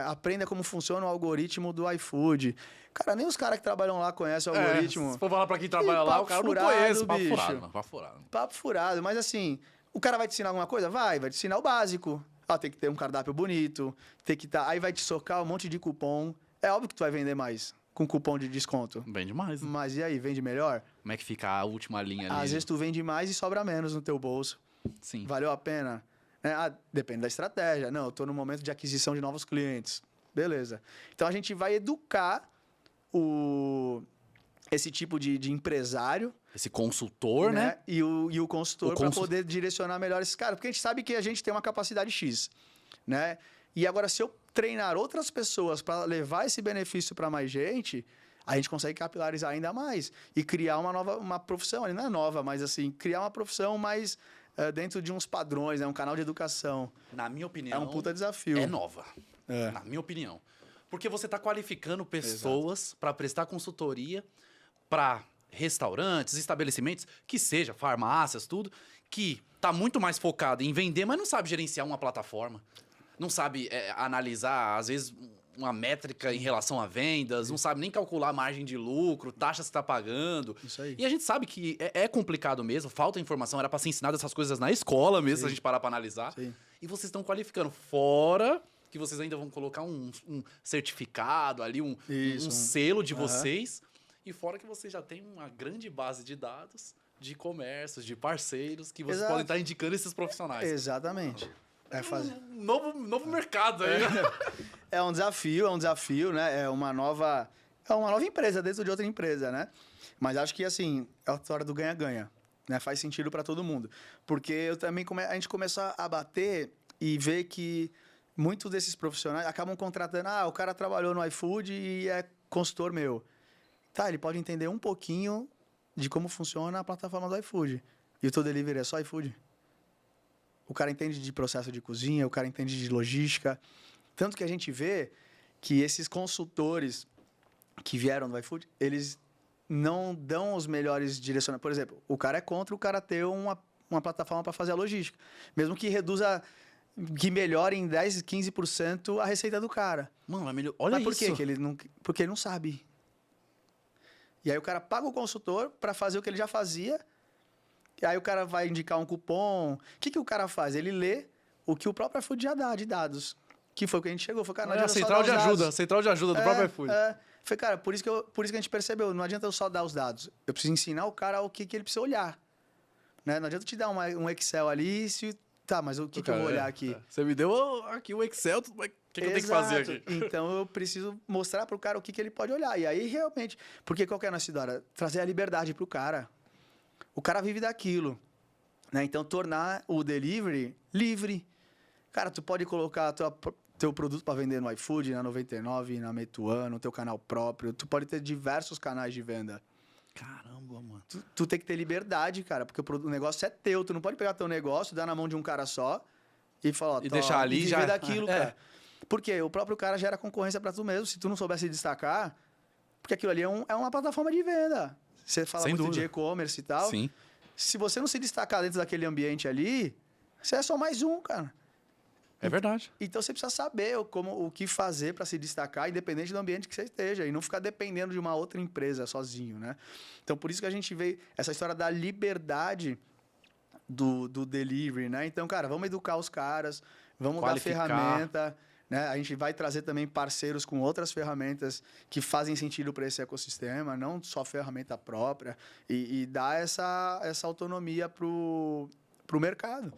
Aprenda como funciona o algoritmo do iFood. Cara, nem os caras que trabalham lá conhecem o algoritmo. Se for falar pra quem trabalha lá, o cara não conhece. Papo furado. Mas assim, o cara vai te ensinar alguma coisa? Vai te ensinar o básico. Tem que ter um cardápio bonito, tem que estar... Aí vai te socar um monte de cupom. É óbvio que tu vai vender mais com cupom de desconto. Vende mais. Né? Mas e aí, vende melhor? Como é que fica a última linha ali? Às vezes tu vende mais e sobra menos no teu bolso. Sim. Valeu a pena? Depende da estratégia. Não, eu tô no momento de aquisição de novos clientes. Beleza. Então, a gente vai educar esse tipo de empresário. Esse consultor, né? E o consultor para poder direcionar melhor esses caras. Porque a gente sabe que a gente tem uma capacidade X, né? E agora, se eu treinar outras pessoas para levar esse benefício para mais gente, a gente consegue capilarizar ainda mais e criar uma profissão. Não é nova, mas assim, criar uma profissão mais dentro de uns padrões, né? Um canal de educação. Na minha opinião... É um puta desafio. É nova, na minha opinião. Porque você está qualificando pessoas para prestar consultoria para restaurantes, estabelecimentos, que seja, farmácias, tudo, que tá muito mais focado em vender, mas não sabe gerenciar uma plataforma. Não sabe analisar, às vezes, uma métrica em relação a vendas, não sabe nem calcular a margem de lucro, taxas que está pagando. Isso aí. E a gente sabe que é complicado mesmo, falta informação, era para ser ensinado essas coisas na escola mesmo, se a gente parar para analisar. Sim. E vocês estão qualificando. Fora que vocês ainda vão colocar um certificado ali, um selo de vocês. E fora que você já tem uma grande base de dados, de comércios, de parceiros, que vocês podem estar indicando esses profissionais. Exatamente. Um novo mercado aí. É um desafio, né? É uma nova empresa dentro de outra empresa, né? Mas acho que, assim, é a história do ganha-ganha, né? Faz sentido para todo mundo. Porque a gente começa a bater e ver que muitos desses profissionais acabam contratando, o cara trabalhou no iFood e é consultor meu. Tá, ele pode entender um pouquinho de como funciona a plataforma do iFood. E o teu delivery é só iFood? O cara entende de processo de cozinha, o cara entende de logística. Tanto que a gente vê que esses consultores que vieram do iFood, eles não dão os melhores direcionamentos. Por exemplo, o cara é contra o cara ter uma plataforma para fazer a logística. Mesmo que reduza, que melhore em 10%, 15% a receita do cara. Mano, olha isso. Mas por quê? Porque ele não sabe. E aí o cara paga o consultor para fazer o que ele já fazia. E aí o cara vai indicar um cupom. O que o cara faz? Ele lê o que o próprio iFood já dá de dados. Que foi o que a gente chegou. Foi, cara, não adianta central de ajuda. A central de ajuda do próprio iFood. Foi, cara, por isso que a gente percebeu. Não adianta eu só dar os dados. Eu preciso ensinar o cara o que ele precisa olhar. Né? Não adianta eu te dar um Excel ali se... Tá, mas o que eu vou olhar aqui? Você me deu aqui o Excel, o que eu tenho que fazer aqui? Então, eu preciso mostrar pro cara o que ele pode olhar. E aí, realmente... Porque qual que é a nossa ideia? Trazer a liberdade pro cara. O cara vive daquilo. Né? Então, tornar o delivery livre. Cara, tu pode colocar teu produto para vender no iFood, na 99, na Meituan, no teu canal próprio. Tu pode ter diversos canais de venda. Caramba, mano. Tu tem que ter liberdade, cara, porque o negócio é teu. Tu não pode pegar teu negócio, dar na mão de um cara só e falar... E deixar ali e já... viver daquilo, cara. Porque o próprio cara gera concorrência para tu mesmo. Se tu não soubesse destacar... Porque aquilo ali é uma plataforma de venda. Você fala Sem muito dúvida. de e-commerce e tal. Sim. Se você não se destacar dentro daquele ambiente ali, você é só mais um, cara. É verdade. Então você precisa saber o que fazer para se destacar, independente do ambiente que você esteja, e não ficar dependendo de uma outra empresa sozinho, né? Então por isso que a gente vê essa história da liberdade do delivery, né? Então, cara, vamos educar os caras, vamos dar ferramenta, né? A gente vai trazer também parceiros com outras ferramentas que fazem sentido para esse ecossistema, não só ferramenta própria, e dar essa autonomia pro mercado.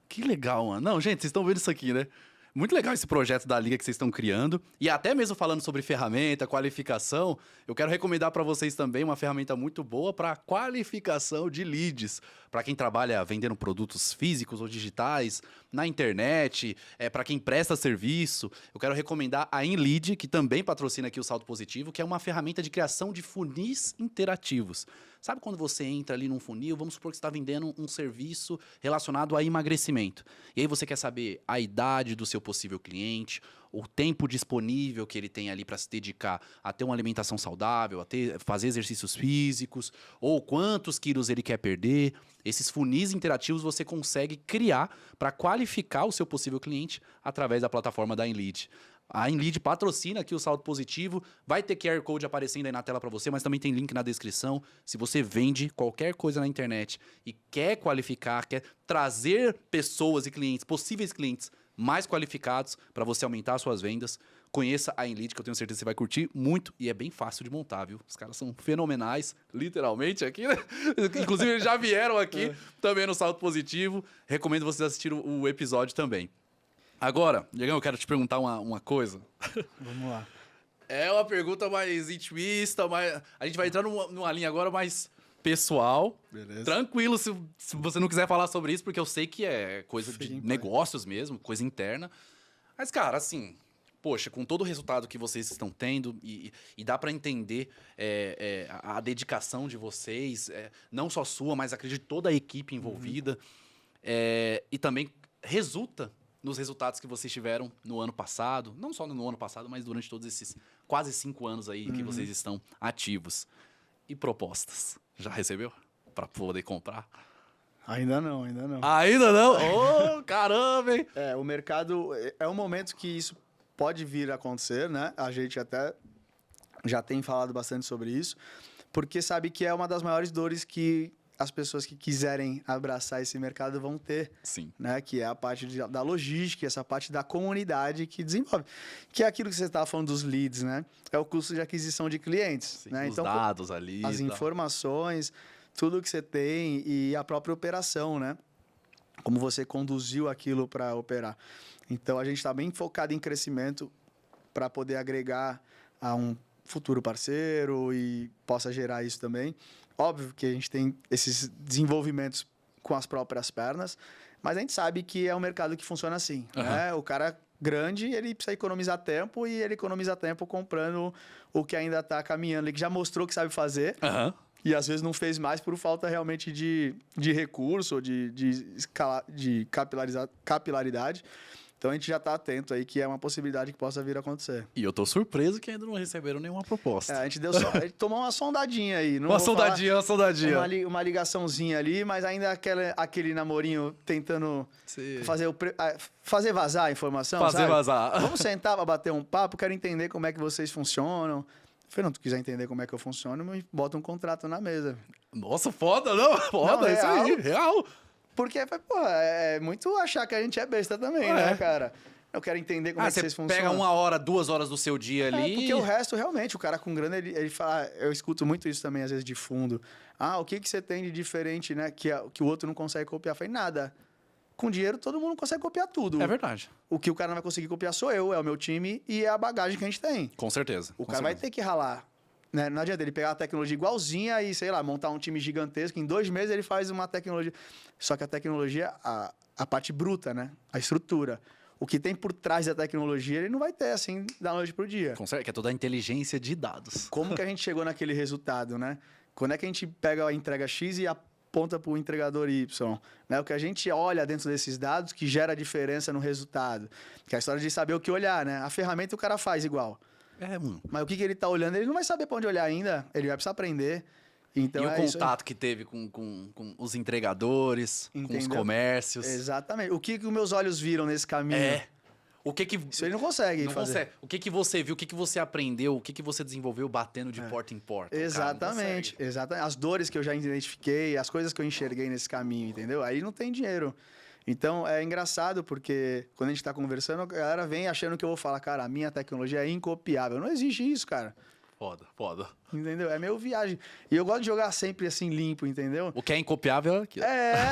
Que legal, mano. Não, gente, vocês estão vendo isso aqui, né? Muito legal esse projeto da Liga que vocês estão criando. E até mesmo falando sobre ferramenta, qualificação, eu quero recomendar para vocês também uma ferramenta muito boa para qualificação de leads. Para quem trabalha vendendo produtos físicos ou digitais, na internet, para quem presta serviço, eu quero recomendar a InLead, que também patrocina aqui o Salto Positivo, que é uma ferramenta de criação de funis interativos. Sabe quando você entra ali num funil, vamos supor que você está vendendo um serviço relacionado a emagrecimento. E aí você quer saber a idade do seu possível cliente, o tempo disponível que ele tem ali para se dedicar a ter uma alimentação saudável, a fazer exercícios físicos, ou quantos quilos ele quer perder. Esses funis interativos você consegue criar para qualificar o seu possível cliente através da plataforma da InLead. A InLead patrocina aqui o Salto Positivo, vai ter QR Code aparecendo aí na tela para você, mas também tem link na descrição. Se você vende qualquer coisa na internet e quer qualificar, quer trazer pessoas e clientes, possíveis clientes mais qualificados para você aumentar suas vendas, conheça a InLead, que eu tenho certeza que você vai curtir muito e é bem fácil de montar, viu? Os caras são fenomenais, literalmente aqui, né? Inclusive eles já vieram aqui também no Salto Positivo. Recomendo vocês assistirem o episódio também. Agora, Diegão, eu quero te perguntar uma coisa. Vamos lá. É uma pergunta mais intimista, mais... A gente vai entrar numa linha agora mais pessoal. Beleza. Tranquilo se você não quiser falar sobre isso, porque eu sei que é coisa de Sim, negócios mesmo, coisa interna. Mas, cara, assim, poxa, com todo o resultado que vocês estão tendo, e dá pra entender a dedicação de vocês, não só sua, mas acredito de toda a equipe envolvida, e também resulta nos resultados que vocês tiveram no ano passado, não só no ano passado, mas durante todos esses quase 5 anos aí que vocês estão ativos. E propostas? Já recebeu? Pra poder comprar? Ainda não, ainda não. Ainda não? Ô, caramba, hein? O mercado... É um momento que isso pode vir a acontecer, né? A gente até já tem falado bastante sobre isso, porque sabe que é uma das maiores dores que as pessoas que quiserem abraçar esse mercado vão ter. Sim. Né? Que é a parte da logística, essa parte da comunidade que desenvolve. Que é aquilo que você estava falando dos leads, né? É o custo de aquisição de clientes. Sim, né? os Então, dados ali. as informações, tudo que você tem e a própria operação, né? Como você conduziu aquilo para operar. Então, a gente está bem focado em crescimento para poder agregar a um futuro parceiro e possa gerar isso também. Óbvio que a gente tem esses desenvolvimentos com as próprias pernas, mas a gente sabe que é um mercado que funciona assim. Né? O cara grande, ele precisa economizar tempo e ele economiza tempo comprando o que ainda está caminhando, ele que já mostrou que sabe fazer. E às vezes não fez mais por falta realmente de recurso, de capilaridade. Então a gente já está atento aí que é uma possibilidade que possa vir a acontecer. E eu tô surpreso que ainda não receberam nenhuma proposta. A gente a gente tomou uma sondadinha aí. Não uma vou sondadinha, uma sondadinha. uma ligaçãozinha ali, mas ainda aquele namorinho tentando fazer vazar a informação. Fazer vazar. Vamos sentar para bater um papo, quero entender como é que vocês funcionam. Eu falei, não, tu quiser entender como é que eu funciono, me bota um contrato na mesa. Nossa, foda, não? Foda, Não, isso aí, real. Porque, pô, é muito achar que a gente é besta também, né, cara? Eu quero entender como é que vocês funcionam. Pega 1 hora, 2 horas do seu dia ali. Porque o resto, realmente, o cara com grana, ele fala... Eu escuto muito isso também, às vezes, de fundo. O que você tem de diferente, né? Que o outro não consegue copiar. Eu falei, nada. Com dinheiro, todo mundo consegue copiar tudo. É verdade. O que o cara não vai conseguir copiar sou eu, é o meu time e é a bagagem que a gente tem. Com certeza. O cara vai ter que ralar. Né? Não adianta ele pegar a tecnologia igualzinha e, sei lá, montar um time gigantesco. Em 2 meses ele faz uma tecnologia. Só que a tecnologia, a parte bruta, né? A estrutura. O que tem por trás da tecnologia, ele não vai ter, assim, da noite pro dia. Com certeza, que é toda a inteligência de dados. Como que a gente chegou naquele resultado, né? Quando é que a gente pega a entrega X e aponta para o entregador Y? Né? O que a gente olha dentro desses dados que gera diferença no resultado. Que é a história de saber o que olhar, né? A ferramenta o cara faz igual. Mano. Mas o que ele tá olhando, ele não vai saber para onde olhar ainda. Ele vai precisar aprender. Então, e o contato que teve com os entregadores, com os comércios. Exatamente. O que os meus olhos viram nesse caminho? Isso ele não consegue fazer. O que você viu, o que você aprendeu, o que você desenvolveu batendo de porta em porta. Exatamente, exatamente. As dores que eu já identifiquei, as coisas que eu enxerguei nesse caminho, entendeu? Aí não tem dinheiro. Então, é engraçado porque quando a gente está conversando, a galera vem achando que eu vou falar, cara, a minha tecnologia é incopiável. Não existe isso, cara. Foda. Entendeu? É meio viagem. E eu gosto de jogar sempre assim, limpo, entendeu? O que é incopiável é aquilo.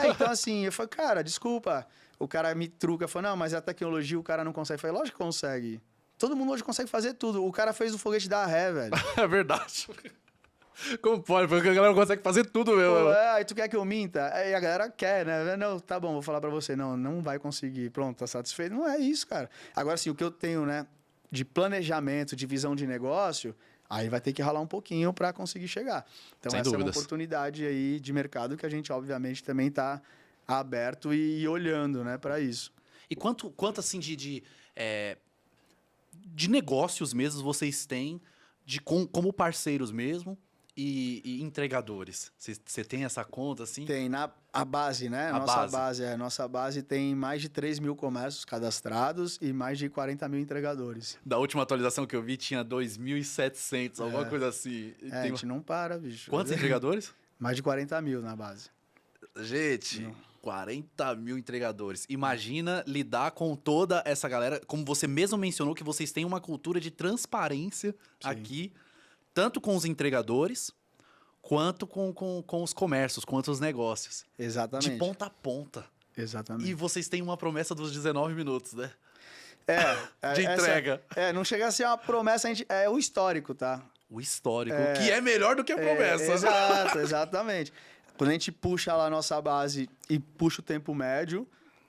Então assim, eu falei, cara, desculpa. O cara me truca, falou, não, mas a tecnologia o cara não consegue. Eu falei, lógico que consegue. Todo mundo hoje consegue fazer tudo. O cara fez o foguete da ré, velho. É verdade. Como pode? Porque a galera consegue fazer tudo mesmo. Aí tu quer que eu minta? Aí a galera quer, né? Não, tá bom, vou falar pra você. Não vai conseguir. Pronto, tá satisfeito? Não é isso, cara. Agora, assim, o que eu tenho, né, de planejamento, de visão de negócio, aí vai ter que ralar um pouquinho pra conseguir chegar. Então, Sem essa dúvidas. é uma oportunidade aí de mercado que a gente, obviamente, também tá aberto e olhando, né, pra isso. E quanto assim, de negócios mesmo vocês têm como parceiros mesmo e entregadores? Você tem essa conta, assim? Tem a base, né? Nossa base tem mais de 3 mil comércios cadastrados e mais de 40 mil entregadores. Da última atualização que eu vi, tinha 2.700, alguma coisa assim. A gente não para, bicho. Quantos entregadores? Mais de 40 mil na base. Gente, 40 mil entregadores. Imagina lidar com toda essa galera, como você mesmo mencionou, que vocês têm uma cultura de transparência aqui, tanto com os entregadores, quanto com os comércios, quanto os negócios. Exatamente. De ponta a ponta. Exatamente. E vocês têm uma promessa dos 19 minutos, né? De entrega. Não chega a ser uma promessa, é o histórico, tá? O histórico, que é melhor do que a promessa. Exato, exatamente. Quando a gente puxa lá a nossa base e puxa o tempo médio,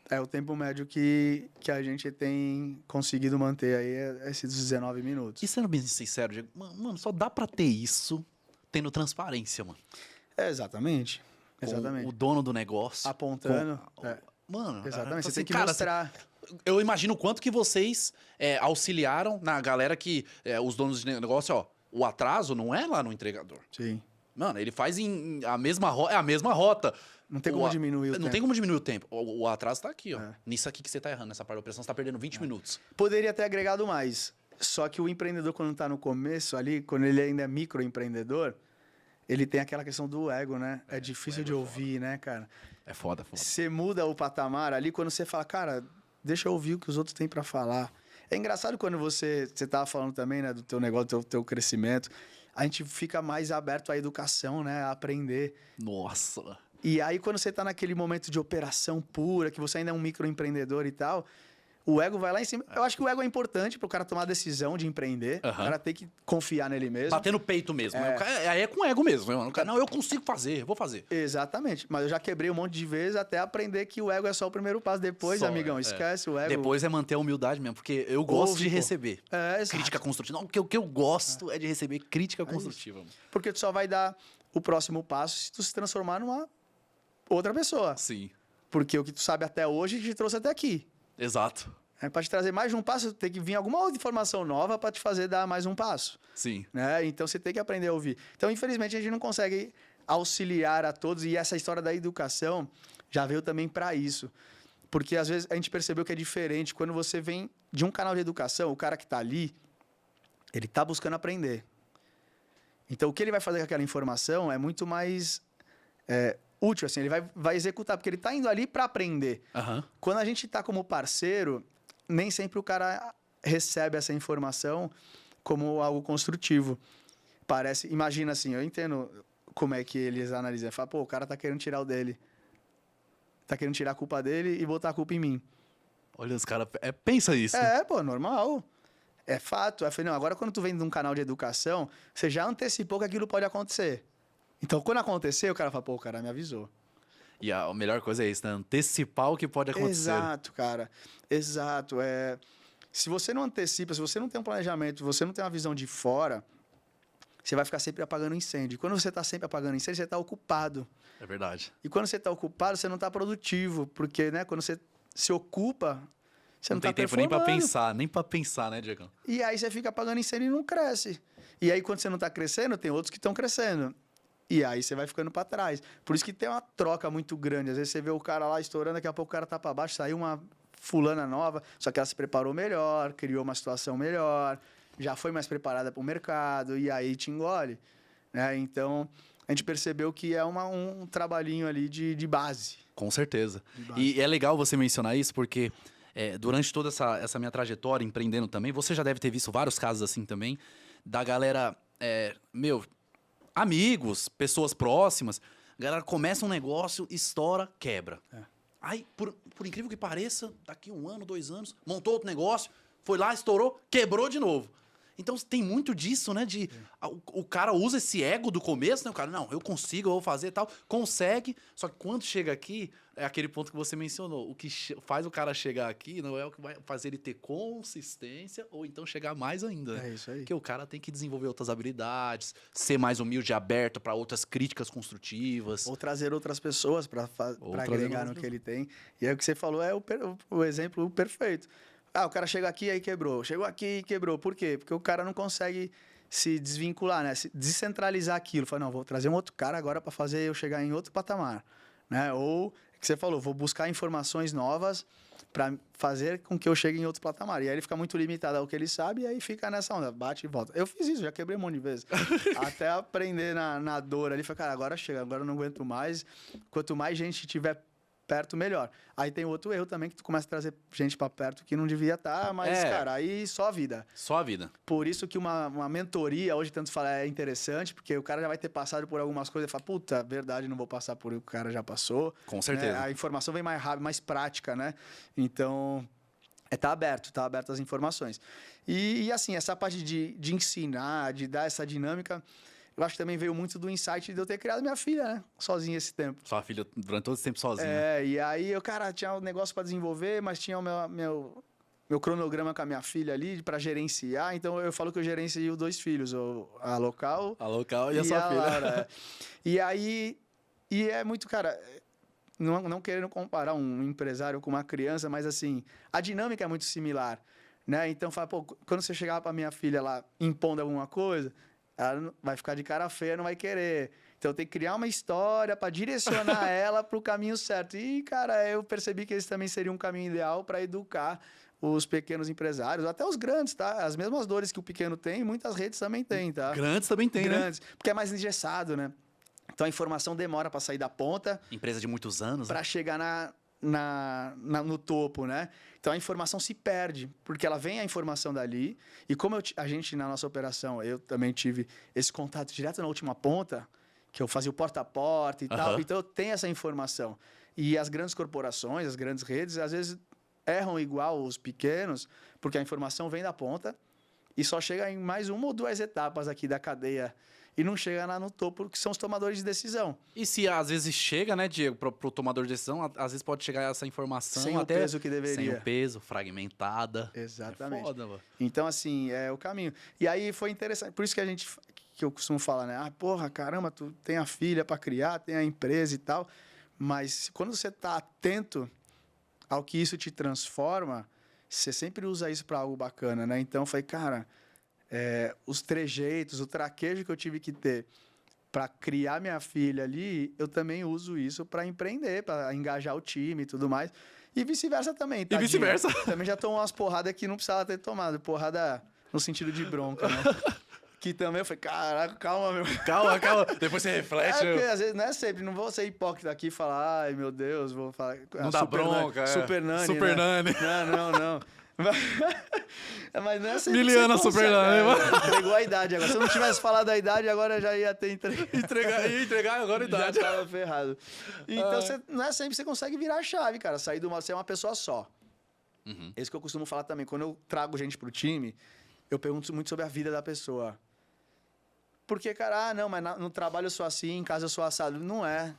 é o tempo médio que a gente tem conseguido manter aí esses 19 minutos. E sendo bem sincero, Diego, mano, só dá pra ter isso tendo transparência, mano. Exatamente. Exatamente. O dono do negócio. Apontando. Mano, exatamente. Você assim, tem que cara, mostrar. Eu imagino o quanto que vocês auxiliaram na galera que... os donos de negócio, ó, o atraso não é lá no entregador. Sim. Mano, ele faz a mesma rota. Não tem como diminuir o tempo. Não tem como diminuir o tempo. O atraso tá aqui, ó. Nisso aqui que você tá errando, nessa parte da operação, você tá perdendo 20 minutos. Poderia ter agregado mais. Só que o empreendedor, quando tá no começo ali, quando ele ainda é microempreendedor, ele tem aquela questão do ego, né? É difícil de ouvir, né, cara? É foda. Você muda o patamar ali quando você fala, cara, deixa eu ouvir o que os outros têm para falar. É engraçado quando você tava falando também, né, do teu negócio, do teu crescimento. A gente fica mais aberto à educação, né, a aprender. Nossa. E aí, quando você tá naquele momento de operação pura, que você ainda é um microempreendedor e tal, o ego vai lá em cima. Eu acho que o ego é importante pro cara tomar a decisão de empreender. O cara tem que confiar nele mesmo. Bater no peito mesmo. Aí é com ego mesmo. Mano. Não, eu consigo fazer, vou fazer. Exatamente. Mas eu já quebrei um monte de vezes até aprender que o ego é só o primeiro passo. Depois, amigão, esquece o ego. Depois é manter a humildade mesmo, porque eu gosto de receber crítica construtiva. Não, o que eu gosto é de receber crítica construtiva. Isso. Porque tu só vai dar o próximo passo se tu se transformar numa outra pessoa. Sim. Porque o que tu sabe até hoje te trouxe até aqui. Exato. Para te trazer mais de um passo, tem que vir alguma outra informação nova para te fazer dar mais um passo. Sim. Né? Então, você tem que aprender a ouvir. Então, infelizmente, a gente não consegue auxiliar a todos. E essa história da educação já veio também para isso. Porque, às vezes, a gente percebeu que é diferente. Quando você vem de um canal de educação, o cara que está ali, ele está buscando aprender. Então, o que ele vai fazer com aquela informação é muito mais útil. Assim, ele vai executar, porque ele está indo ali para aprender. Quando a gente está como parceiro... nem sempre o cara recebe essa informação como algo construtivo. Imagina assim, eu entendo como é que eles analisam. Fala, pô, o cara tá querendo tirar o dele. Tá querendo tirar a culpa dele e botar a culpa em mim. Olha, os caras... pensa isso. Pô, normal. É fato. Eu falei, não, agora quando tu vem de um canal de educação, você já antecipou que aquilo pode acontecer. Então, quando acontecer, o cara fala, pô, o cara me avisou. E a melhor coisa é isso, né? Antecipar o que pode acontecer. Exato, cara. Exato. Se você não antecipa, se você não tem um planejamento, se você não tem uma visão de fora, você vai ficar sempre apagando incêndio. E quando você está sempre apagando incêndio, você está ocupado. É verdade. E quando você está ocupado, você não está produtivo. Porque, né, quando você se ocupa, você não está tempo nem para pensar, né, Diego? E aí você fica apagando incêndio e não cresce. E aí, quando você não está crescendo, tem outros que estão crescendo. E aí você vai ficando para trás. Por isso que tem uma troca muito grande. Às vezes você vê o cara lá estourando, daqui a pouco o cara tá para baixo, saiu uma fulana nova, só que ela se preparou melhor, criou uma situação melhor, já foi mais preparada para o mercado, e aí te engole. Né? Então, a gente percebeu que é um trabalhinho ali de base. Com certeza. E é legal você mencionar isso, porque durante toda essa minha trajetória empreendendo também, você já deve ter visto vários casos assim também, da galera, amigos, pessoas próximas, a galera começa um negócio, estoura, quebra. Aí, por incrível que pareça, daqui 1 ano, 2 anos, montou outro negócio, foi lá, estourou, quebrou de novo. Então, tem muito disso, né? O cara usa esse ego do começo, né? O cara, não, eu consigo, eu vou fazer e tal. Consegue, só que quando chega aqui, é aquele ponto que você mencionou. O que faz o cara chegar aqui não é o que vai fazer ele ter consistência ou então chegar mais ainda. É isso aí. Porque o cara tem que desenvolver outras habilidades, ser mais humilde e aberto para outras críticas construtivas. Ou trazer outras pessoas para agregar no que ele tem. E aí o que você falou é o exemplo perfeito. O cara chega aqui e aí quebrou. Chegou aqui e quebrou. Por quê? Porque o cara não consegue se desvincular, né? Se descentralizar aquilo. Fala, não, vou trazer um outro cara agora para fazer eu chegar em outro patamar. Né? Ou, o que você falou, vou buscar informações novas para fazer com que eu chegue em outro patamar. E aí ele fica muito limitado ao que ele sabe e aí fica nessa onda, bate e volta. Eu fiz isso, já quebrei um monte de vezes. Até aprender na dor ali. Falei, cara, agora chega, agora eu não aguento mais. Quanto mais gente tiver perto, melhor. Aí tem outro erro também, que tu começa a trazer gente pra perto que não devia estar, mas, cara, aí só a vida. Só a vida. Por isso que uma mentoria, hoje tanto fala, é interessante, porque o cara já vai ter passado por algumas coisas e fala, puta, verdade, não vou passar por o que o cara já passou. Com certeza. Né? A informação vem mais rápido, mais prática, né? Então, tá aberto as informações. E assim, essa parte de ensinar, de dar essa dinâmica, eu acho que também veio muito do insight de eu ter criado minha filha, né? Sozinha esse tempo. Sua filha durante todo esse tempo sozinha. E aí eu, cara, tinha um negócio para desenvolver, mas tinha o meu cronograma com a minha filha ali para gerenciar. Então eu falo que eu gerencio 2 filhos, a local. A local e a sua filha. Laura. E aí, é muito, cara, não querendo comparar um empresário com uma criança, mas assim, a dinâmica é muito similar, né? Então, fala, pô, quando você chegar para minha filha lá impondo alguma coisa, ela vai ficar de cara feia, não vai querer. Então, tem que criar uma história para direcionar ela para o caminho certo. E, cara, eu percebi que esse também seria um caminho ideal para educar os pequenos empresários, até os grandes, tá? As mesmas dores que o pequeno tem, muitas redes também têm, tá? Grandes também tem, grandes, né? Porque é mais engessado, né? Então, a informação demora para sair da ponta. Empresa de muitos anos. Para chegar no topo, né? Então a informação se perde, porque ela vem a informação dali. E como a gente, na nossa operação, eu também tive esse contato direto na última ponta, que eu fazia o porta a porta e tal. Então eu tenho essa informação. E as grandes corporações, as grandes redes, às vezes erram igual os pequenos, porque a informação vem da ponta e só chega em mais 1 ou 2 etapas aqui da cadeia. E não chega lá no topo, que são os tomadores de decisão. E se às vezes chega, né, Diego, pro tomador de decisão, às vezes pode chegar essa informação sem até o peso que deveria. Sem o peso, fragmentada. Exatamente. É foda, mano. Então, assim, é o caminho. E aí foi interessante. Por isso que eu costumo falar, né? Ah, porra, caramba, tu tem a filha para criar, tem a empresa e tal. Mas quando você tá atento ao que isso te transforma, você sempre usa isso para algo bacana, né? Então, eu falei, cara... os trejeitos, o traquejo que eu tive que ter para criar minha filha ali, eu também uso isso para empreender, para engajar o time e tudo mais. E vice-versa também, tadinha. E vice-versa. Também já tomou umas porradas que não precisava ter tomado. Porrada no sentido de bronca, né? Que também eu falei, caraca, calma, meu. Calma. Depois você reflete. Porque às vezes não é sempre, não vou ser hipócrita aqui e falar, ai meu Deus, vou falar. Não dá bronca. Super Nani. Super né? Nani. Não. Mas não é sempre Miliana Super Nani. Entregou a idade agora. Se eu não tivesse falado a idade, agora já ia ter Ia entregar agora a idade. Já tava ferrado. Então, não é sempre que você consegue virar a chave, cara. Sair de você é uma pessoa só. Uhum. Esse que eu costumo falar também. Quando eu trago gente pro time, eu pergunto muito sobre a vida da pessoa. Porque, cara, não, mas no trabalho eu sou assim, em casa eu sou assado. Não é.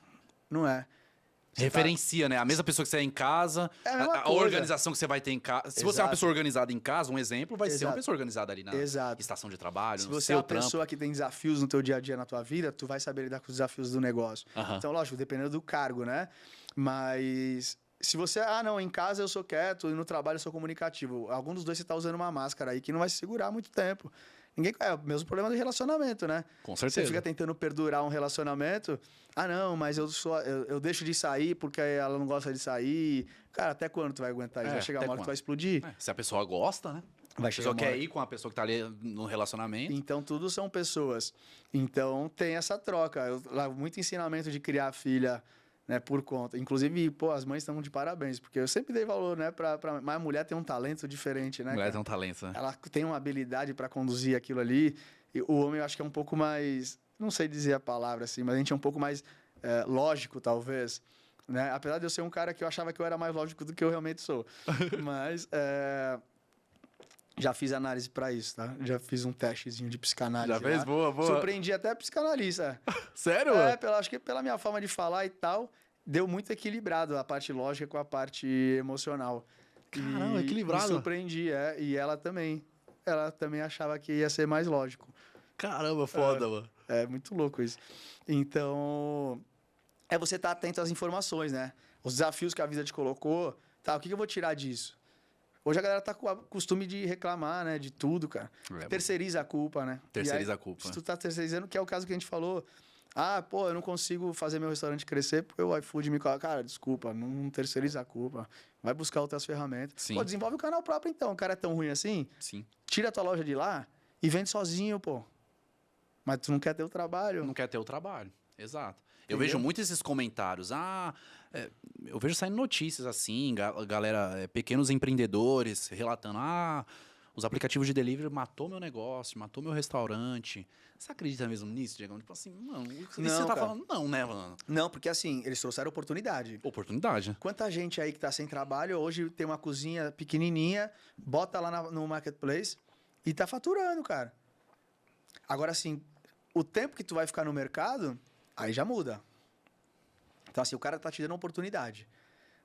Referencia, né? A mesma pessoa que você é em casa, É a mesma a coisa. organização que você vai ter em casa. Se você é uma Exato. pessoa organizada em casa, um exemplo, vai ser uma Exato. pessoa organizada ali na Exato. estação de trabalho, Se no você seu é uma trampo. pessoa que tem desafios no teu dia a dia, na tua vida, tu vai saber lidar com os desafios do negócio. Aham. Então, lógico, dependendo do cargo, né? Mas se você... Ah, não, em casa eu sou quieto e no trabalho eu sou comunicativo. Algum dos dois você tá usando uma máscara aí que não vai se segurar muito tempo. É o mesmo problema do relacionamento, né? Com certeza. Você fica tentando perdurar um relacionamento. Ah, não, mas eu deixo de sair porque ela não gosta de sair. Cara, até quando tu vai aguentar isso? Vai chegar até uma hora que tu quando? vai explodir. Se a pessoa gosta, né? Vai A chegar pessoa uma quer hora. ir com a pessoa que tá ali no relacionamento. Então, tudo são pessoas. Então, tem essa troca. Eu levo muito ensinamento de criar filha, né, por conta. Inclusive, pô, as mães estão de parabéns, porque eu sempre dei valor, né, mas a mulher tem um talento diferente, né? Mulher cara? tem um talento, né? Ela tem uma habilidade para conduzir aquilo ali. E o homem, eu acho que é um pouco mais... Não sei dizer a palavra assim, mas a gente é um pouco mais lógico, talvez. Né? Apesar de eu ser um cara que eu achava que eu era mais lógico do que eu realmente sou. Mas... já fiz análise para isso, tá? Já fiz um testezinho de psicanálise. Já fez? lá. Boa. Surpreendi até a psicanalista. Sério, mano? Acho que pela minha forma de falar e tal, deu muito equilibrado a parte lógica com a parte emocional. Caramba, equilibrado. Me surpreendi, e ela também. Ela também achava que ia ser mais lógico. Caramba, foda, mano. É muito louco isso. Então, você estar atento às informações, né? Os desafios que a vida te colocou. Tá, o que eu vou tirar disso? Hoje a galera tá com o costume de reclamar, né? De tudo, cara. Terceiriza a culpa, né? Terceiriza a culpa. Se tu tá terceirizando, que é o caso que a gente falou. Ah, pô, eu não consigo fazer meu restaurante crescer porque o iFood me coloca. Cara, desculpa, não terceiriza a culpa. Vai buscar outras ferramentas. Sim. Pô, desenvolve o canal próprio então. O cara é tão ruim assim? Sim. Tira a tua loja de lá e vende sozinho, pô. Mas tu não quer ter o trabalho. Não quer ter o trabalho. Exato. Eu vejo muito esses comentários. Eu vejo saindo notícias assim, galera, pequenos empreendedores relatando, os aplicativos de delivery matou meu negócio, matou meu restaurante. Você acredita mesmo nisso, Diego? Tipo assim, mano, isso Não, você tá cara. falando? Não, né, mano? Não, porque assim, eles trouxeram oportunidade. Oportunidade. Quanta gente aí que tá sem trabalho, hoje tem uma cozinha pequenininha, bota lá no marketplace e tá faturando, cara. Agora, assim, o tempo que tu vai ficar no mercado, aí já muda. Então, assim, o cara tá te dando oportunidade.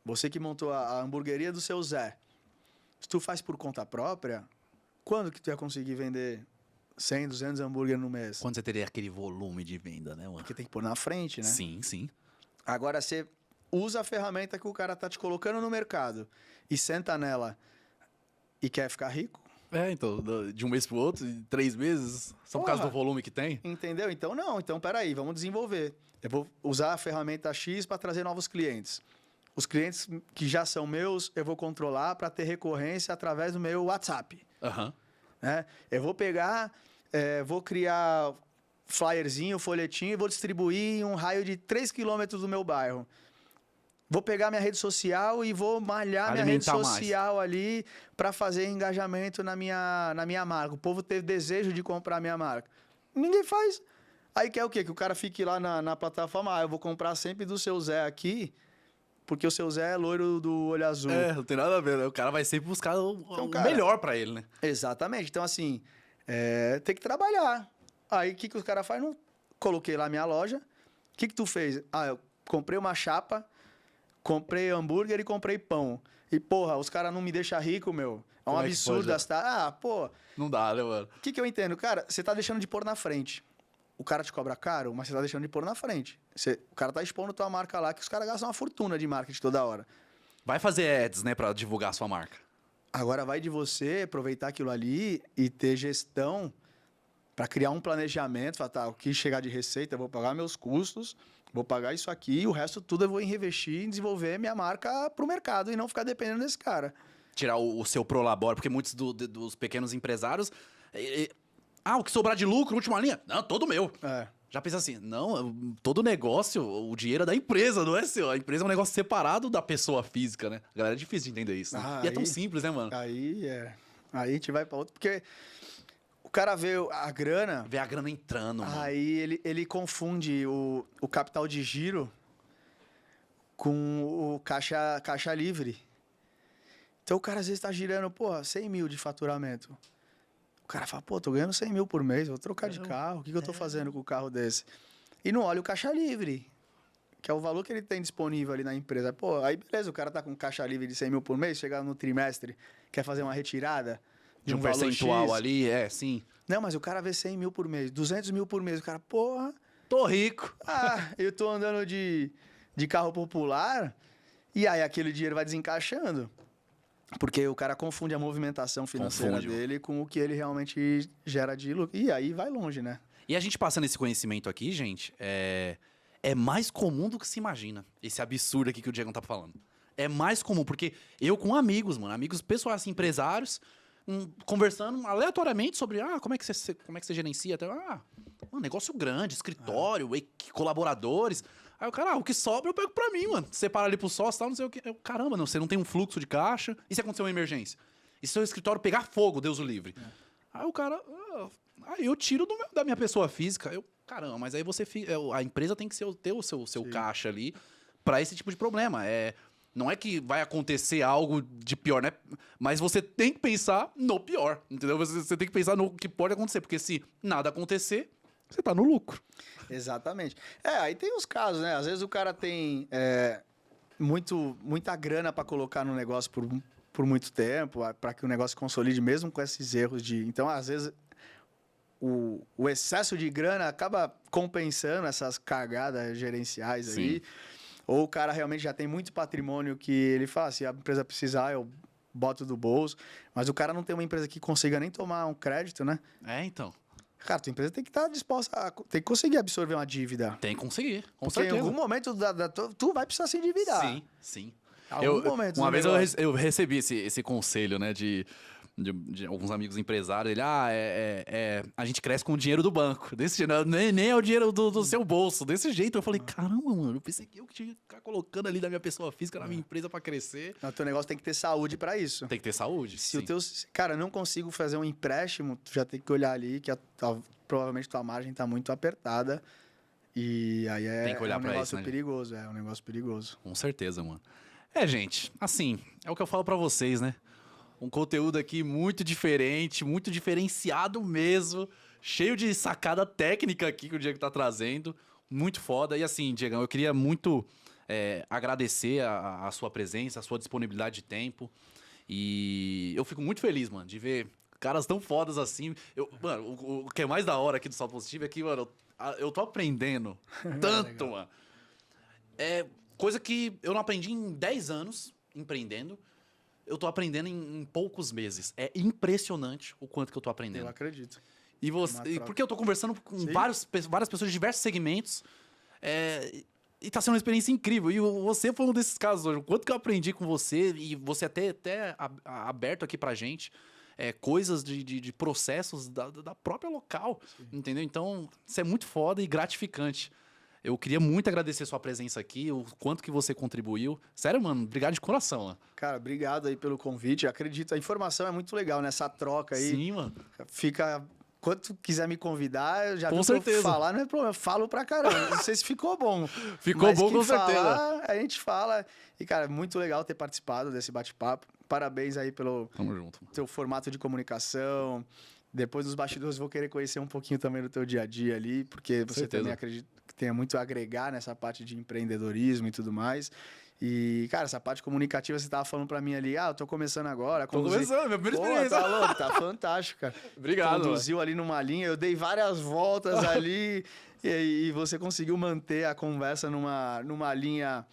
Você que montou a hamburgueria do seu Zé, se tu faz por conta própria, quando que tu ia conseguir vender 100, 200 hambúrguer no mês? Quando você teria aquele volume de venda, né, mano? Porque tem que pôr na frente, né? Sim, sim. Agora, você usa a ferramenta que o cara tá te colocando no mercado e senta nela e quer ficar rico, Então, de um mês pro outro, de 3 meses, só por causa do volume que tem. entendeu? Então, não. Então, peraí, vamos desenvolver. Eu vou usar a ferramenta X para trazer novos clientes. Os clientes que já são meus, eu vou controlar para ter recorrência através do meu WhatsApp. Aham. Né? Eu vou pegar, vou criar flyerzinho, folhetinho e vou distribuir em um raio de 3 quilômetros do meu bairro. Vou pegar minha rede social e vou malhar minha rede Alimentar social ali para fazer engajamento na minha marca. O povo teve desejo de comprar a minha marca. Ninguém faz. Aí quer o quê? Que o cara fique lá na plataforma. Eu vou comprar sempre do seu Zé aqui, porque o seu Zé é loiro do olho azul. Não tem nada a ver, né? O cara vai sempre buscar o cara, melhor pra ele, né? Exatamente. Então, assim, tem que trabalhar. Aí, o que os caras fazem? Não coloquei lá minha loja. O que tu fez? Eu comprei uma chapa, comprei hambúrguer e comprei pão. E, porra, os caras não me deixam rico, meu. É um Como é que absurdo pode, as taxas. Pô, Não dá, né, mano? o que eu entendo? Cara, você tá deixando de pôr na frente. O cara te cobra caro, mas você tá deixando de pôr na frente. O cara tá expondo tua marca lá, que os caras gastam uma fortuna de marketing toda hora. Vai fazer ads, né, pra divulgar a sua marca. Agora vai de você aproveitar aquilo ali e ter gestão para criar um planejamento. Falar, tá, o que chegar de receita, eu vou pagar meus custos, vou pagar isso aqui, e o resto tudo eu vou reinvestir em desenvolver minha marca pro mercado e não ficar dependendo desse cara. Tirar o seu prolabore, porque muitos dos pequenos empresários... o que sobrar de lucro, última linha? Não, todo meu. Já pensa assim, não, todo negócio, o dinheiro é da empresa, não é seu. A empresa é um negócio separado da pessoa física, né? A galera é difícil de entender isso. Né? E é tão simples, né, mano? Aí a gente vai para outro, porque o cara vê a grana... Vê a grana entrando, mano. Aí ele confunde o capital de giro com o caixa livre. Então o cara às vezes tá girando, 100 mil de faturamento. O cara fala, tô ganhando 100 mil por mês, vou trocar de carro. O que eu tô fazendo com o carro desse? E não olha o caixa livre, que é o valor que ele tem disponível ali na empresa. Aí beleza, o cara tá com caixa livre de 100 mil por mês, chegar no trimestre, quer fazer uma retirada de um valor percentual X. ali, sim. Não, mas o cara vê 100 mil por mês, 200 mil por mês. O cara, tô rico. Eu tô andando de carro popular e aí aquele dinheiro vai desencaixando. Porque o cara confunde a movimentação financeira dele com o que ele realmente gera de lucro. E aí vai longe, né? E a gente passando esse conhecimento aqui, gente, é mais comum do que se imagina. Esse absurdo aqui que o Diego tá falando. É mais comum, porque eu com amigos, mano, amigos pessoais, assim, empresários, conversando aleatoriamente sobre como é que você gerencia. Um negócio grande, escritório, colaboradores. Aí o cara, o que sobra eu pego pra mim, mano. Separa ali pro sócio e tal, não sei o quê. Caramba, não, você não tem um fluxo de caixa. E se acontecer uma emergência? E se seu escritório pegar fogo, Deus o livre? Aí o cara, aí eu tiro da minha pessoa física. Caramba, mas aí a empresa tem que ter o seu caixa ali pra esse tipo de problema. Não é que vai acontecer algo de pior, né? Mas você tem que pensar no pior, entendeu? Você tem que pensar no que pode acontecer, porque se nada acontecer, você tá no lucro. Exatamente. Aí tem os casos, né? Às vezes o cara tem muita grana para colocar no negócio por muito tempo, para que o negócio consolide mesmo com esses erros Então, às vezes, o excesso de grana acaba compensando essas cagadas gerenciais aí. Ou o cara realmente já tem muito patrimônio que ele fala, se a empresa precisar, eu boto do bolso. Mas o cara não tem uma empresa que consiga nem tomar um crédito, né? Então. Cara, tua empresa tem que estar disposta tem que conseguir absorver uma dívida. Tem que conseguir, com Porque certeza. em algum momento tu vai precisar se endividar. Sim. Algum momento. Uma vez eu recebi esse conselho, né, de de alguns amigos empresários. Ele, a gente cresce com o dinheiro do banco. Desse jeito, nem é o dinheiro do seu bolso. Desse jeito, eu falei, caramba, mano, eu pensei que eu tinha que ficar colocando ali da minha pessoa física, na minha empresa pra crescer. O teu negócio tem que ter saúde pra isso. Tem que ter saúde, Se o teu... Cara, não consigo fazer um empréstimo, tu já tem que olhar ali que provavelmente tua margem tá muito apertada. E aí tem que olhar um pra negócio isso, né? perigoso, é um negócio perigoso. Com certeza, mano. Gente, assim, é o que eu falo pra vocês, né? Um conteúdo aqui muito diferente, muito diferenciado mesmo, cheio de sacada técnica aqui que o Diego tá trazendo, muito foda. E assim, Diegão, eu queria muito agradecer a sua presença, a sua disponibilidade de tempo. E eu fico muito feliz, mano, de ver caras tão fodas assim. Mano, o que é mais da hora aqui do Salto Positivo é que, mano, eu tô aprendendo tanto, mano. É coisa que eu não aprendi em 10 anos empreendendo. Eu tô aprendendo em poucos meses. É impressionante o quanto que eu tô aprendendo. Eu acredito. Porque eu tô conversando com várias pessoas de diversos segmentos. E tá sendo uma experiência incrível. E você foi um desses casos hoje. O quanto que eu aprendi com você, e você até aberto aqui pra gente, coisas de processos da própria local. Sim. Entendeu? Então, isso é muito foda e gratificante. Eu queria muito agradecer sua presença aqui, o quanto que você contribuiu. Sério, mano, obrigado de coração, mano. Cara, obrigado aí pelo convite. Acredito, a informação é muito legal, nessa troca aí. Sim, mano. Fica... Quando tu quiser me convidar, eu já com certeza. Falar não é problema. Eu falo pra caramba. Não sei se ficou bom. Ficou bom, com certeza. A gente fala. E, cara, muito legal ter participado desse bate-papo. Parabéns aí pelo Tamo junto. Teu formato de comunicação. Depois dos bastidores, vou querer conhecer um pouquinho também do teu dia a dia ali, porque você também acredita que tenha muito a agregar nessa parte de empreendedorismo e tudo mais. E, cara, essa parte comunicativa, você tava falando pra mim ali, eu tô começando agora. Tô começando, minha primeira experiência. Tá louco, tá fantástico, cara. Obrigado. Conduziu ali numa linha, eu dei várias voltas ali e você conseguiu manter a conversa numa linha,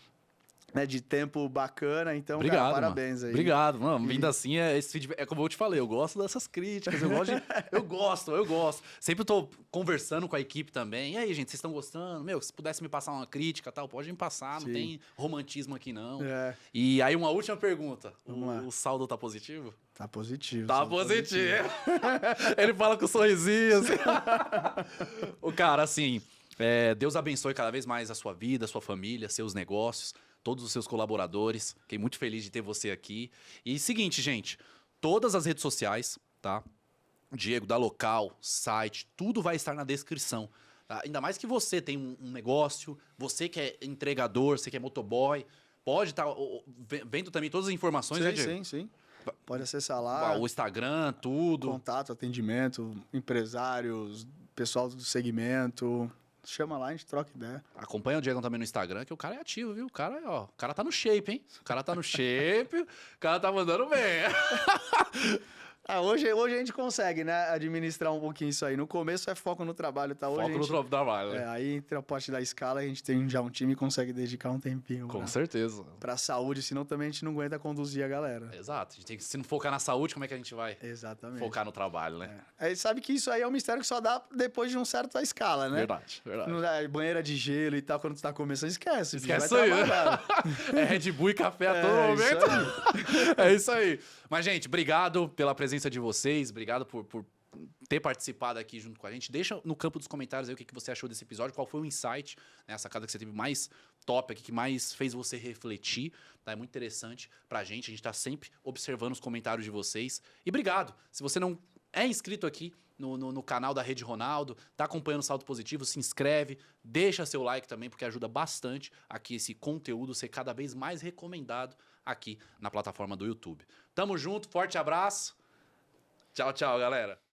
né, de tempo bacana. Então, obrigado, cara, parabéns aí. Obrigado, mano. Vindo assim, é como eu te falei, eu gosto dessas críticas, eu gosto. Sempre tô conversando com a equipe também. E aí, gente, vocês estão gostando? Meu, se pudesse me passar uma crítica e tal, pode me passar, não tem romantismo aqui, não. E aí, uma última pergunta. O saldo tá positivo? Tá positivo. Tá positivo. Ele fala com sorrisinho, assim. O cara, assim, Deus abençoe cada vez mais a sua vida, a sua família, seus negócios, todos os seus colaboradores. Fiquei muito feliz de ter você aqui. E seguinte, gente, todas as redes sociais, tá? Diego, da Local, site, tudo vai estar na descrição. Tá? Ainda mais que você tem um negócio, você que é entregador, você que é motoboy, pode estar vendo também todas as informações, né, Diego? Sim. Pode acessar lá. O Instagram, tudo. Contato, atendimento, empresários, pessoal do segmento. Chama lá, a gente troca ideia. Acompanha o Diego também no Instagram, que o cara é ativo, viu? O cara tá no shape, hein? O cara tá no shape, o cara tá mandando bem. Hoje a gente consegue, né, administrar um pouquinho isso aí. No começo é foco no trabalho, tá? Hoje foco no trabalho, né? Aí entre a parte da escala, a gente tem já um time e consegue dedicar um tempinho. Com certeza. Pra saúde, senão também a gente não aguenta conduzir a galera. Exato. A gente tem que, se não focar na saúde, como é que a gente vai focar no trabalho, né? Aí sabe que isso aí é um mistério que só dá depois de uma certa escala, né? Verdade. Banheira de gelo e tal, quando tu tá começando, esquece isso aí, né? É Red Bull e café a todo momento. É isso aí. Mas, gente, obrigado pela presença de vocês. Obrigado por ter participado aqui junto com a gente. Deixa no campo dos comentários aí o que você achou desse episódio, qual foi o insight, né, a sacada que você teve mais top aqui, que mais fez você refletir. Tá? É muito interessante pra gente. A gente tá sempre observando os comentários de vocês. E obrigado. Se você não é inscrito aqui no canal da Rede Ronaldo, tá acompanhando o Saldo Positivo, se inscreve, deixa seu like também, porque ajuda bastante aqui esse conteúdo ser cada vez mais recomendado aqui na plataforma do YouTube. Tamo junto, forte abraço. Tchau, galera.